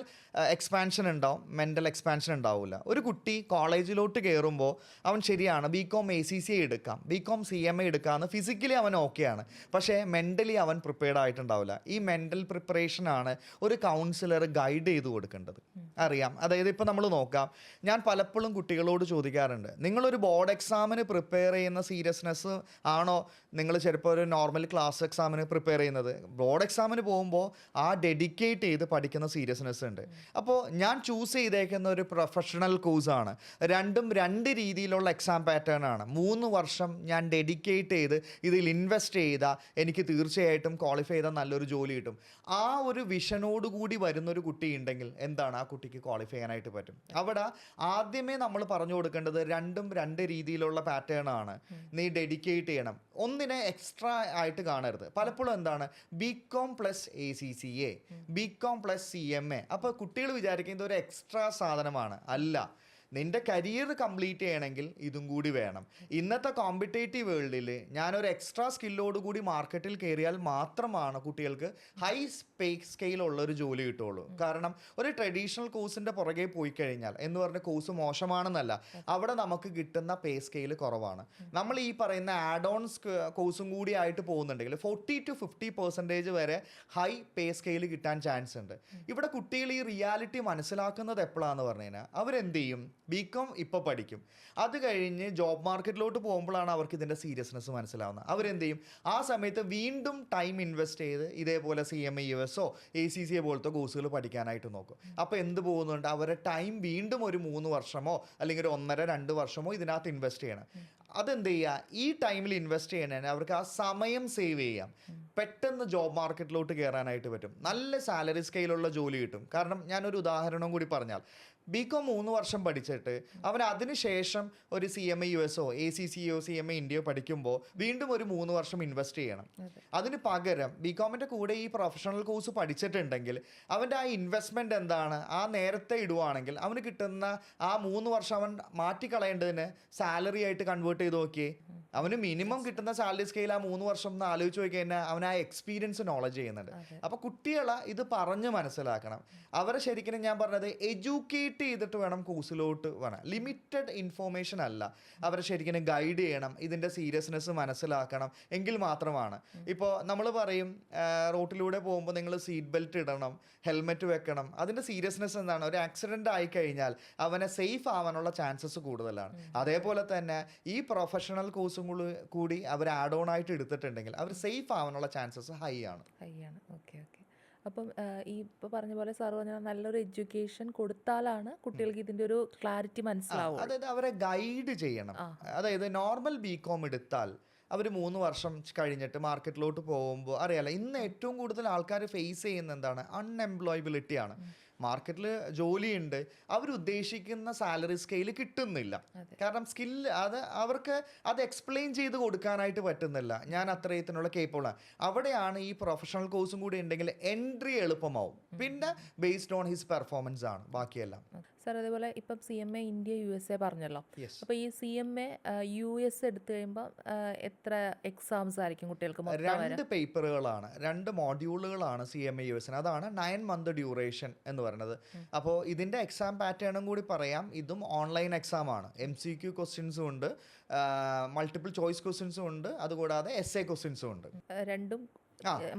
എക്സ്പാൻഷൻ ഉണ്ടാവും, മെൻ്റൽ എക്സ്പാൻഷൻ ഉണ്ടാവില്ല. ഒരു കുട്ടി കോളേജിലോട്ട് കയറുമ്പോൾ അവൻ ശരിയാണ് BCom ACCA എടുക്കാം, BCom CMA എടുക്കാമെന്ന് ഫിസിക്കലി അവൻ ഓക്കെയാണ്, പക്ഷേ മെൻ്റലി അവൻ പ്രിപ്പയർഡ് ആയിട്ടുണ്ടാവില്ല. ഈ മെൻ്റൽ പ്രിപ്പറേഷനാണ് ഒരു കൗൺസിലർ ഗൈഡ് ചെയ്ത് കൊടുക്കേണ്ടത്. അറിയാം, അതായത് ഇപ്പോൾ നമ്മൾ നോക്കാം, ഞാൻ പലപ്പോഴും കുട്ടികളോട് ചോദിക്കാറുണ്ട്, നിങ്ങളൊരു ബോർഡ് എക്സാമിന് പ്രിപ്പയർ ചെയ്യുന്ന സീരിയസ്നെസ് ആണോ നിങ്ങൾ ചിലപ്പോൾ ഒരു നോർമൽ ക്ലാസ് എക്സാമിന് പ്രിപ്പയർ ചെയ്യുന്നത്? ബോർഡ് എക്സാമിന് പോകുമ്പോൾ ആ ഡെഡിക്കേറ്റ് ചെയ്ത് പഠിക്കുന്ന സീരിയസ്നെസ് ഉണ്ട്. അപ്പോൾ ഞാൻ ചൂസ് ചെയ്തേക്കുന്ന ഒരു പ്രൊഫഷണൽ കോഴ്സാണ്. രണ്ടും രണ്ട് രീതിയിലുള്ള എക്സാം പാറ്റേൺ ആണ്. 3 വർഷം ഞാൻ ഡെഡിക്കേറ്റ് ചെയ്ത് ഇതിൽ ഇൻവെസ്റ്റ് ചെയ്താൽ എനിക്ക് തീർച്ചയായിട്ടും ക്വാളിഫൈ ചെയ്താൽ നല്ലൊരു ജോലി കിട്ടും. ആ ഒരു വിഷനോട് കൂടി വരുന്നൊരു കുട്ടി ഉണ്ടെങ്കിൽ എന്താണ്, ആ കുട്ടിക്ക് ക്വാളിഫൈ ചെയ്യാനായിട്ട് പറ്റും. അവിടെ ആദ്യമേ നമ്മൾ പറഞ്ഞു കൊടുക്കേണ്ടത് രണ്ടും രണ്ട് രീതിയിലുള്ള പാറ്റേൺ ആണ്. നീ ഡെഡിക്കേറ്റ് ചെയ്യണം, ഒന്നിനെ എക്സ്ട്രാ ആയിട്ട് കാണരുത്. പലപ്പോഴും എന്താണ്, BCom + ACCA, BCom + CMA. അപ്പോൾ കുട്ടികൾ വിചാരിക്കുന്നത് ഒരു എക്സ്ട്രാ സാധനമാണ്. അല്ല, നിൻ്റെ കരിയർ കംപ്ലീറ്റ് ചെയ്യണമെങ്കിൽ ഇതും കൂടി വേണം. ഇന്നത്തെ കോമ്പറ്റേറ്റീവ് വേൾഡിൽ ഞാനൊരു എക്സ്ട്രാ സ്കില്ലോട് കൂടി മാർക്കറ്റിൽ കയറിയാൽ മാത്രമാണ് കുട്ടികൾക്ക് ഹൈ പേ സ്കെയിലുള്ളൊരു ജോലി കിട്ടുള്ളൂ. കാരണം ഒരു ട്രഡീഷണൽ കോഴ്സിൻ്റെ പുറകെ പോയി കഴിഞ്ഞാൽ എന്ന് പറഞ്ഞ കോഴ്സ് മോശമാണെന്നല്ല, അവിടെ നമുക്ക് കിട്ടുന്ന പേ സ്കെയിൽ കുറവാണ്. നമ്മൾ ഈ പറയുന്ന ആഡ് ഓൺസ് കോഴ്സും കൂടി ആയിട്ട് പോകുന്നുണ്ടെങ്കിൽ 40 to 50% വരെ ഹൈ പേ സ്കെയിൽ കിട്ടാൻ ചാൻസ് ഉണ്ട്. ഇവിടെ കുട്ടികൾ ഈ റിയാലിറ്റി മനസ്സിലാക്കുന്നത് എപ്പോഴാണെന്ന് പറഞ്ഞു കഴിഞ്ഞാൽ, അവരെന്ത് ചെയ്യും, BCom ഇപ്പോൾ പഠിക്കും, അത് കഴിഞ്ഞ് ജോബ് മാർക്കറ്റിലോട്ട് പോകുമ്പോഴാണ് അവർക്ക് ഇതിൻ്റെ സീരിയസ്നെസ് മനസ്സിലാവുന്നത്. അവരെന്ത് ചെയ്യും, ആ സമയത്ത് വീണ്ടും ടൈം ഇൻവെസ്റ്റ് ചെയ്ത് ഇതേപോലെ CMA USO ACCA പോലത്തെ കോഴ്സുകൾ പഠിക്കാനായിട്ട് നോക്കും. അപ്പോൾ എന്ത് പോകുന്നുണ്ട്, അവരുടെ ടൈം വീണ്ടും ഒരു 3 വർഷമോ അല്ലെങ്കിൽ ഒരു 1.5-2 വർഷമോ ഇതിനകത്ത് ഇൻവെസ്റ്റ് ചെയ്യണം. അതെന്ത് ചെയ്യുക, ഈ ടൈമിൽ ഇൻവെസ്റ്റ് ചെയ്യണേ അവർക്ക് ആ സമയം സേവ് ചെയ്യാം, പെട്ടെന്ന് ജോബ് മാർക്കറ്റിലോട്ട് കയറാനായിട്ട് പറ്റും, നല്ല സാലറി സ്കെയിലുള്ള ജോലി കിട്ടും. കാരണം ഞാനൊരു ഉദാഹരണം കൂടി പറഞ്ഞാൽ, BCom 3 വർഷം പഠിച്ചിട്ട് അവൻ അതിനുശേഷം ഒരു CMA USO ACCO CMA ഇന്ത്യയോ പഠിക്കുമ്പോൾ വീണ്ടും ഒരു 3 വർഷം ഇൻവെസ്റ്റ് ചെയ്യണം. അതിന് പകരം BComൻ്റെ കൂടെ ഈ പ്രൊഫഷണൽ കോഴ്സ് പഠിച്ചിട്ടുണ്ടെങ്കിൽ അവൻ്റെ ആ ഇൻവെസ്റ്റ്മെൻറ്റ് എന്താണ്, ആ നേരത്തെ ഇടുവാണെങ്കിൽ അവന് കിട്ടുന്ന ആ 3 വർഷം അവൻ മാറ്റിക്കളയേണ്ടതിന് സാലറി ആയിട്ട് കൺവേർട്ട് ചെയ്ത് നോക്കിയേ. അവന് മിനിമം കിട്ടുന്ന സാലറി സ്കെയിൽ ആ 3 വർഷം എന്ന് ആലോചിച്ച് നോക്കി കഴിഞ്ഞാൽ അവൻ ആ എക്സ്പീരിയൻസ് നോളജ് ചെയ്യുന്നുണ്ട്. അപ്പോൾ കുട്ടികളെ ഇത് പറഞ്ഞ് മനസ്സിലാക്കണം. അവരെ ശരിക്കും ഞാൻ പറഞ്ഞത് എഡ്യൂക്കേറ്റ് ചെയ്തിട്ട് വേണം കോഴ്സിലോട്ട് വേണം, ലിമിറ്റഡ് ഇൻഫോർമേഷൻ അല്ല. അവരെ ശരിക്കും ഗൈഡ് ചെയ്യണം, ഇതിൻ്റെ സീരിയസ്നെസ് മനസ്സിലാക്കണം, എങ്കിൽ മാത്രമാണ്. ഇപ്പോൾ നമ്മൾ പറയും റോട്ടിലൂടെ പോകുമ്പോൾ നിങ്ങൾ സീറ്റ് ബെൽറ്റ് ഇടണം, ഹെൽമെറ്റ് വെക്കണം. അതിൻ്റെ സീരിയസ്നെസ് എന്താണ്, ഒരു ആക്സിഡൻ്റ് ആയിക്കഴിഞ്ഞാൽ അവനെ സേഫ് ആവാനുള്ള ചാൻസസ് കൂടുതലാണ്. അതേപോലെ തന്നെ ഈ പ്രൊഫഷണൽ കോഴ്സും കൂടി അവർ ആഡ് ഓൺ ആയിട്ട് എടുത്തിട്ടുണ്ടെങ്കിൽ അവർ സേഫ് ആവാനുള്ള ചാൻസസ് ഹൈ ആണ്. ഓക്കെ. അപ്പം ഈ ഇപ്പോൾ പറഞ്ഞ പോലെ സാർ പറഞ്ഞാൽ നല്ലൊരു എഡ്യൂക്കേഷൻ കൊടുത്താലാണ് കുട്ടികൾക്ക് ഇതിൻ്റെ ഒരു ക്ലാരിറ്റി മനസ്സിലാവും. അതായത് അവരെ ഗൈഡ് ചെയ്യണം. അതായത് നോർമൽ BCom എടുത്താൽ അവർ 3 വർഷം കഴിഞ്ഞിട്ട് മാർക്കറ്റിലോട്ട് പോകുമ്പോൾ അറിയാലോ, ഇന്ന് ഏറ്റവും കൂടുതൽ ആൾക്കാർ ഫേസ് ചെയ്യുന്ന എന്താണ്, അൺഎംപ്ലോയബിലിറ്റി ആണ്. മാർക്കറ്റിൽ ജോലിയുണ്ട്, അവരുദ്ദേശിക്കുന്ന സാലറി സ്കെയിൽ കിട്ടുന്നില്ല. കാരണം സ്കില്ല് അവർക്ക് അത് എക്സ്പ്ലെയിൻ ചെയ്ത് കൊടുക്കാനായിട്ട് പറ്റുന്നില്ല, ഞാൻ അത്രയത്തിനുള്ള കേപ്പബിളാണ്. അവിടെയാണ് ഈ പ്രൊഫഷണൽ കോഴ്സും കൂടി ഉണ്ടെങ്കിൽ എൻട്രി എളുപ്പമാവും. പിന്നെ ബേസ്ഡ് ഓൺ ഹിസ് പെർഫോമൻസ് ആണ് ബാക്കിയെല്ലാം. സാർ അതേപോലെ ഇപ്പം CMA ഇന്ത്യ USA പറഞ്ഞല്ലോ, അപ്പോൾ ഈ CMA US എടുത്തു കഴിയുമ്പോൾ എത്ര എക്സാംസ് ആയിരിക്കും കുട്ടികൾക്ക്? 2 പേപ്പറുകളാണ്, 2 മോഡ്യൂളുകളാണ് CMA US. അതാണ് 9 month ഡ്യൂറേഷൻ എന്ന് പറയുന്നത്. അപ്പോൾ ഇതിൻ്റെ എക്സാം പാറ്റേണും കൂടി പറയാം. ഇതും ഓൺലൈൻ എക്സാം ആണ്. MCQ ക്വസ്റ്റ്യൻസും ഉണ്ട്, മൾട്ടിപ്പിൾ ചോയ്സ് ക്വസ്റ്റ്യൻസും ഉണ്ട്, അതുകൂടാതെ essay ക്വസ്റ്റ്യൻസും ഉണ്ട്. രണ്ടും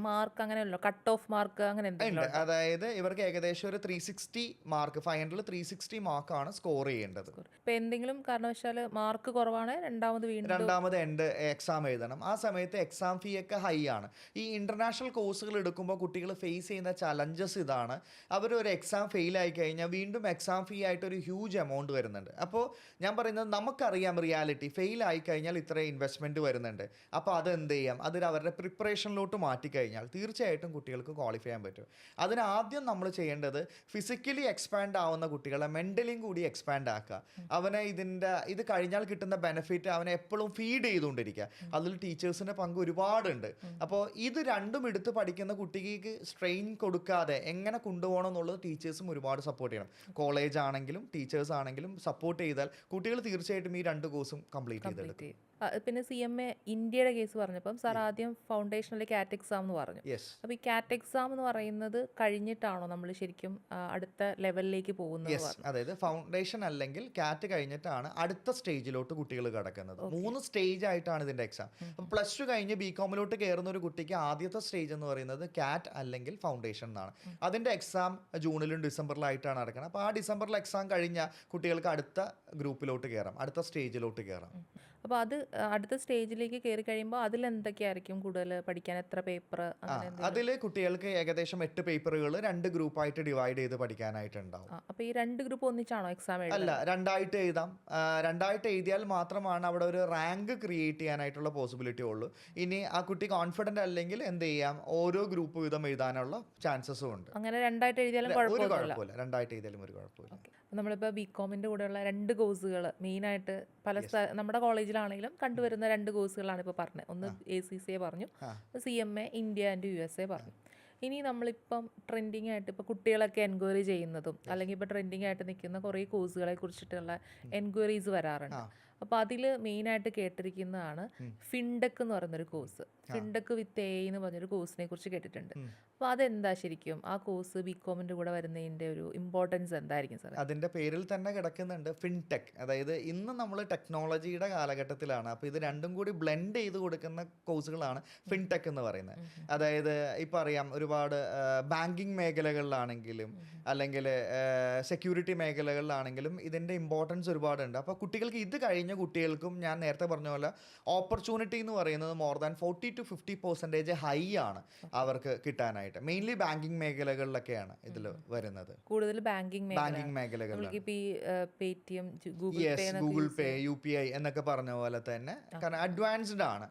മാർക്ക് അങ്ങനെയല്ലോ, കട്ട് ഓഫ് മാർക്ക് അങ്ങനെ ഉണ്ട്. അതായത് ഇവർക്ക് ഏകദേശം ഒരു 360 മാർക്ക്, 500 360 മാർക്കാണ് സ്കോർ ചെയ്യേണ്ടത്. ഇപ്പം എന്തെങ്കിലും കാരണവശാൽ മാർക്ക് കുറവാണ്, രണ്ടാമത് എൻഡ് എക്സാം എഴുതണം. ആ സമയത്ത് എക്സാം ഫീ ഒക്കെ ഹൈ ആണ്. ഈ ഇന്റർനാഷണൽ കോഴ്സുകൾ എടുക്കുമ്പോൾ കുട്ടികൾ ഫേസ് ചെയ്യുന്ന ചലഞ്ചസ് ഇതാണ്. അവരൊരു എക്സാം ഫെയിൽ ആയി കഴിഞ്ഞാൽ വീണ്ടും എക്സാം ഫീ ആയിട്ട് ഒരു ഹ്യൂജ് എമൗണ്ട് വരുന്നുണ്ട്. അപ്പോൾ ഞാൻ പറയുന്നത്, നമുക്കറിയാം റിയാലിറ്റി, ഫെയിൽ ആയി കഴിഞ്ഞാൽ ഇത്ര ഇൻവെസ്റ്റ്മെൻറ്റ് വരുന്നുണ്ട്. അപ്പോൾ അതെന്ത് ചെയ്യാം, അതിൽ അവരുടെ പ്രിപ്പറേഷനിലോട്ട് മാറ്റിക്കഴിഞ്ഞാൽ തീർച്ചയായിട്ടും കുട്ടികൾക്ക് ക്വാളിഫൈ ചെയ്യാൻ പറ്റും. അതിനാദ്യം നമ്മൾ ചെയ്യേണ്ടത് ഫിസിക്കലി എക്സ്പാൻഡ് ആവുന്ന കുട്ടികളെ മെൻ്റലിയും കൂടി എക്സ്പാൻഡ് ആക്കുക. അവനെ ഇത് കഴിഞ്ഞാൽ കിട്ടുന്ന ബെനിഫിറ്റ് അവനെ എപ്പോഴും ഫീഡ് ചെയ്തുകൊണ്ടിരിക്കുക. അതിൽ ടീച്ചേഴ്സിൻ്റെ പങ്ക് ഒരുപാടുണ്ട്. അപ്പോൾ ഇത് രണ്ടും എടുത്ത് പഠിക്കുന്ന കുട്ടിക്ക് സ്ട്രെയിൻ കൊടുക്കാതെ എങ്ങനെ കൊണ്ടുപോകണം എന്നുള്ളത് ടീച്ചേഴ്സും ഒരുപാട് സപ്പോർട്ട് ചെയ്യണം. കോളേജ് ആണെങ്കിലും ടീച്ചേഴ്സ് ആണെങ്കിലും സപ്പോർട്ട് ചെയ്താൽ കുട്ടികൾ തീർച്ചയായിട്ടും ഈ 2 കോഴ്സും കംപ്ലീറ്റ് ചെയ്തെടുക്കും. പിന്നെ CMA ഇന്ത്യയുടെ കേസ് പറഞ്ഞപ്പം സാർ ആദ്യം ഫൗണ്ടേഷൻ അല്ലെങ്കിൽ കാറ്റ് എക്സാം എന്ന് പറഞ്ഞു. യെസ്. അപ്പോൾ ഈ കാറ്റ് എക്സാം എന്ന് പറയുന്നത് കഴിഞ്ഞിട്ടാണോ നമ്മൾ ശരിക്കും അടുത്ത ലെവലിലേക്ക് പോകുന്നത് യെസ്, പറഞ്ഞു? അതായത് ഫൗണ്ടേഷൻ അല്ലെങ്കിൽ കാറ്റ് കഴിഞ്ഞിട്ടാണ് അടുത്ത സ്റ്റേജിലോട്ട് കുട്ടികൾ കടക്കുന്നത്. 3 സ്റ്റേജ് ആയിട്ടാണ് ഇതിന്റെ എക്സാം. അപ്പോൾ പ്ലസ് ടു കഴിഞ്ഞ് ബികോമിലോട്ട് കയറുന്ന ഒരു കുട്ടിക്ക് ആദ്യത്തെ സ്റ്റേജ് എന്ന് പറയുന്നത് കാറ്റ് അല്ലെങ്കിൽ ഫൗണ്ടേഷൻ എന്നാണ്. അതിന്റെ എക്സാം ജൂണിലും ഡിസംബറിലായിട്ടാണ് നടക്കുന്നത്. അപ്പോൾ ആ ഡിസംബറിൽ എക്സാം കഴിഞ്ഞ കുട്ടികൾക്ക് അടുത്ത ഗ്രൂപ്പിലോട്ട് കയറാം, അടുത്ത സ്റ്റേജിലോട്ട് കയറാം. അപ്പോൾ അത് അടുത്ത സ്റ്റേജിലേക്ക് കയറി കഴിയുമ്പോൾ അതിൽ എന്തൊക്കെയായിരിക്കും കൂടുതൽ പഠിക്കാൻ? എത്ര പേപ്പർ അങ്ങനെ എന്തെങ്കിലും? അതിൽ കുട്ടികൾക്ക് ഏകദേശം 8 പേപ്പറുകൾ 2 ഗ്രൂപ്പായിട്ട് ഡിവൈഡ് ചെയ്ത് പഠിക്കാനായിട്ടുണ്ടാവും. അപ്പോൾ ഈ 2 ഗ്രൂപ്പ് ഒന്നിച്ചാണോ എക്സാം അല്ല, എഴുതുന്നത്? രണ്ടായിട്ട് എഴുതാം. രണ്ടായിട്ട് എഴുതിയാൽ മാത്രമാണ് അവിടെ ഒരു റാങ്ക് ക്രിയേറ്റ് ചെയ്യാനായിട്ടുള്ള പോസിബിലിറ്റി ഉള്ളൂ. ഇനി ആ കുട്ടി കോൺഫിഡൻ്റ് അല്ലെങ്കിൽ എന്ത് ചെയ്യാം, ഓരോ ഗ്രൂപ്പ് വീതം എഴുതാനുള്ള ചാൻസസും ഉണ്ട്. അങ്ങനെ രണ്ടായിട്ട് എഴുതിയാലും ഒരു കുഴപ്പമൊന്നുമില്ല. കുഴപ്പമില്ല, രണ്ടായിട്ട് എഴുതിയാലും ഒരു കുഴപ്പമില്ല. നമ്മളിപ്പോൾ ബികോമിൻ്റെ കൂടെയുള്ള 2 കോഴ്സുകൾ മെയിനായിട്ട് നമ്മുടെ കോളേജിലാണെങ്കിലും കണ്ടുവരുന്ന 2 കോഴ്സുകളാണ് ഇപ്പോൾ പറഞ്ഞത്. ഒന്ന് ACCA പറഞ്ഞു, CMA ഇന്ത്യ ആൻഡ് USA പറഞ്ഞു. ഇനി നമ്മളിപ്പം ട്രെൻഡിങ് ആയിട്ട് ഇപ്പോൾ കുട്ടികളൊക്കെ എൻക്വയറി ചെയ്യുന്നതും അല്ലെങ്കിൽ ഇപ്പോൾ ട്രെൻഡിങ് ആയിട്ട് നിൽക്കുന്ന കുറേ കോഴ്സുകളെ കുറിച്ചിട്ടുള്ള എൻക്വയറീസ് വരാറുണ്ട്. അപ്പോൾ അതിൽ മെയിനായിട്ട് കേട്ടിരിക്കുന്നതാണ് ഫിൻടെക് എന്ന് പറയുന്നൊരു കോഴ്സ്. ഫിൻടെക് വിത്ത് AI എന്ന് പറഞ്ഞൊരു കോഴ്സിനെ കുറിച്ച് കേട്ടിട്ടുണ്ട്. അപ്പോൾ അതെന്താ ശരിക്കും ആ കോഴ്സ് ബികോമിൻ്റെ കൂടെ വരുന്നതിൻ്റെ ഒരു ഇമ്പോർട്ടൻസ് എന്തായിരിക്കും സാർ? അതിൻ്റെ പേരിൽ തന്നെ കിടക്കുന്നുണ്ട് ഫിൻടെക്. അതായത് ഇന്ന് നമ്മൾ ടെക്നോളജിയുടെ കാലഘട്ടത്തിലാണ്. അപ്പോൾ ഇത് രണ്ടും കൂടി ബ്ലെൻഡ് ചെയ്ത് കൊടുക്കുന്ന കോഴ്സുകളാണ് ഫിൻടെക് എന്ന് പറയുന്നത്. അതായത് ഇപ്പോൾ അറിയാം, ഒരുപാട് ബാങ്കിങ് മേഖലകളിലാണെങ്കിലും അല്ലെങ്കിൽ സെക്യൂരിറ്റി മേഖലകളിലാണെങ്കിലും ഇതിൻ്റെ ഇമ്പോർട്ടൻസ് ഒരുപാടുണ്ട്. അപ്പോൾ കുട്ടികൾക്ക് ഇത് കഴിഞ്ഞ കുട്ടികൾക്കും ഞാൻ നേരത്തെ പറഞ്ഞ പോലെ ഓപ്പർച്യൂണിറ്റി എന്ന് പറയുന്നത് മോർ ദാൻ 40-50% ഹൈ ആണ് അവർക്ക് കിട്ടാനായിട്ട്. മെയിൻലി ബാങ്കിങ് മേഖലകളിലൊക്കെയാണ് ഇതിൽ വരുന്നത്. കൂടുതൽ ബാങ്കിങ് മേഖലകളിലാണ്. പേടിഎം, ഗൂഗിൾ ഗൂഗിൾ പേ, UPI എന്നൊക്കെ പറഞ്ഞ പോലെ തന്നെ. കാരണം അഡ്വാൻസ്ഡ് ആണ്.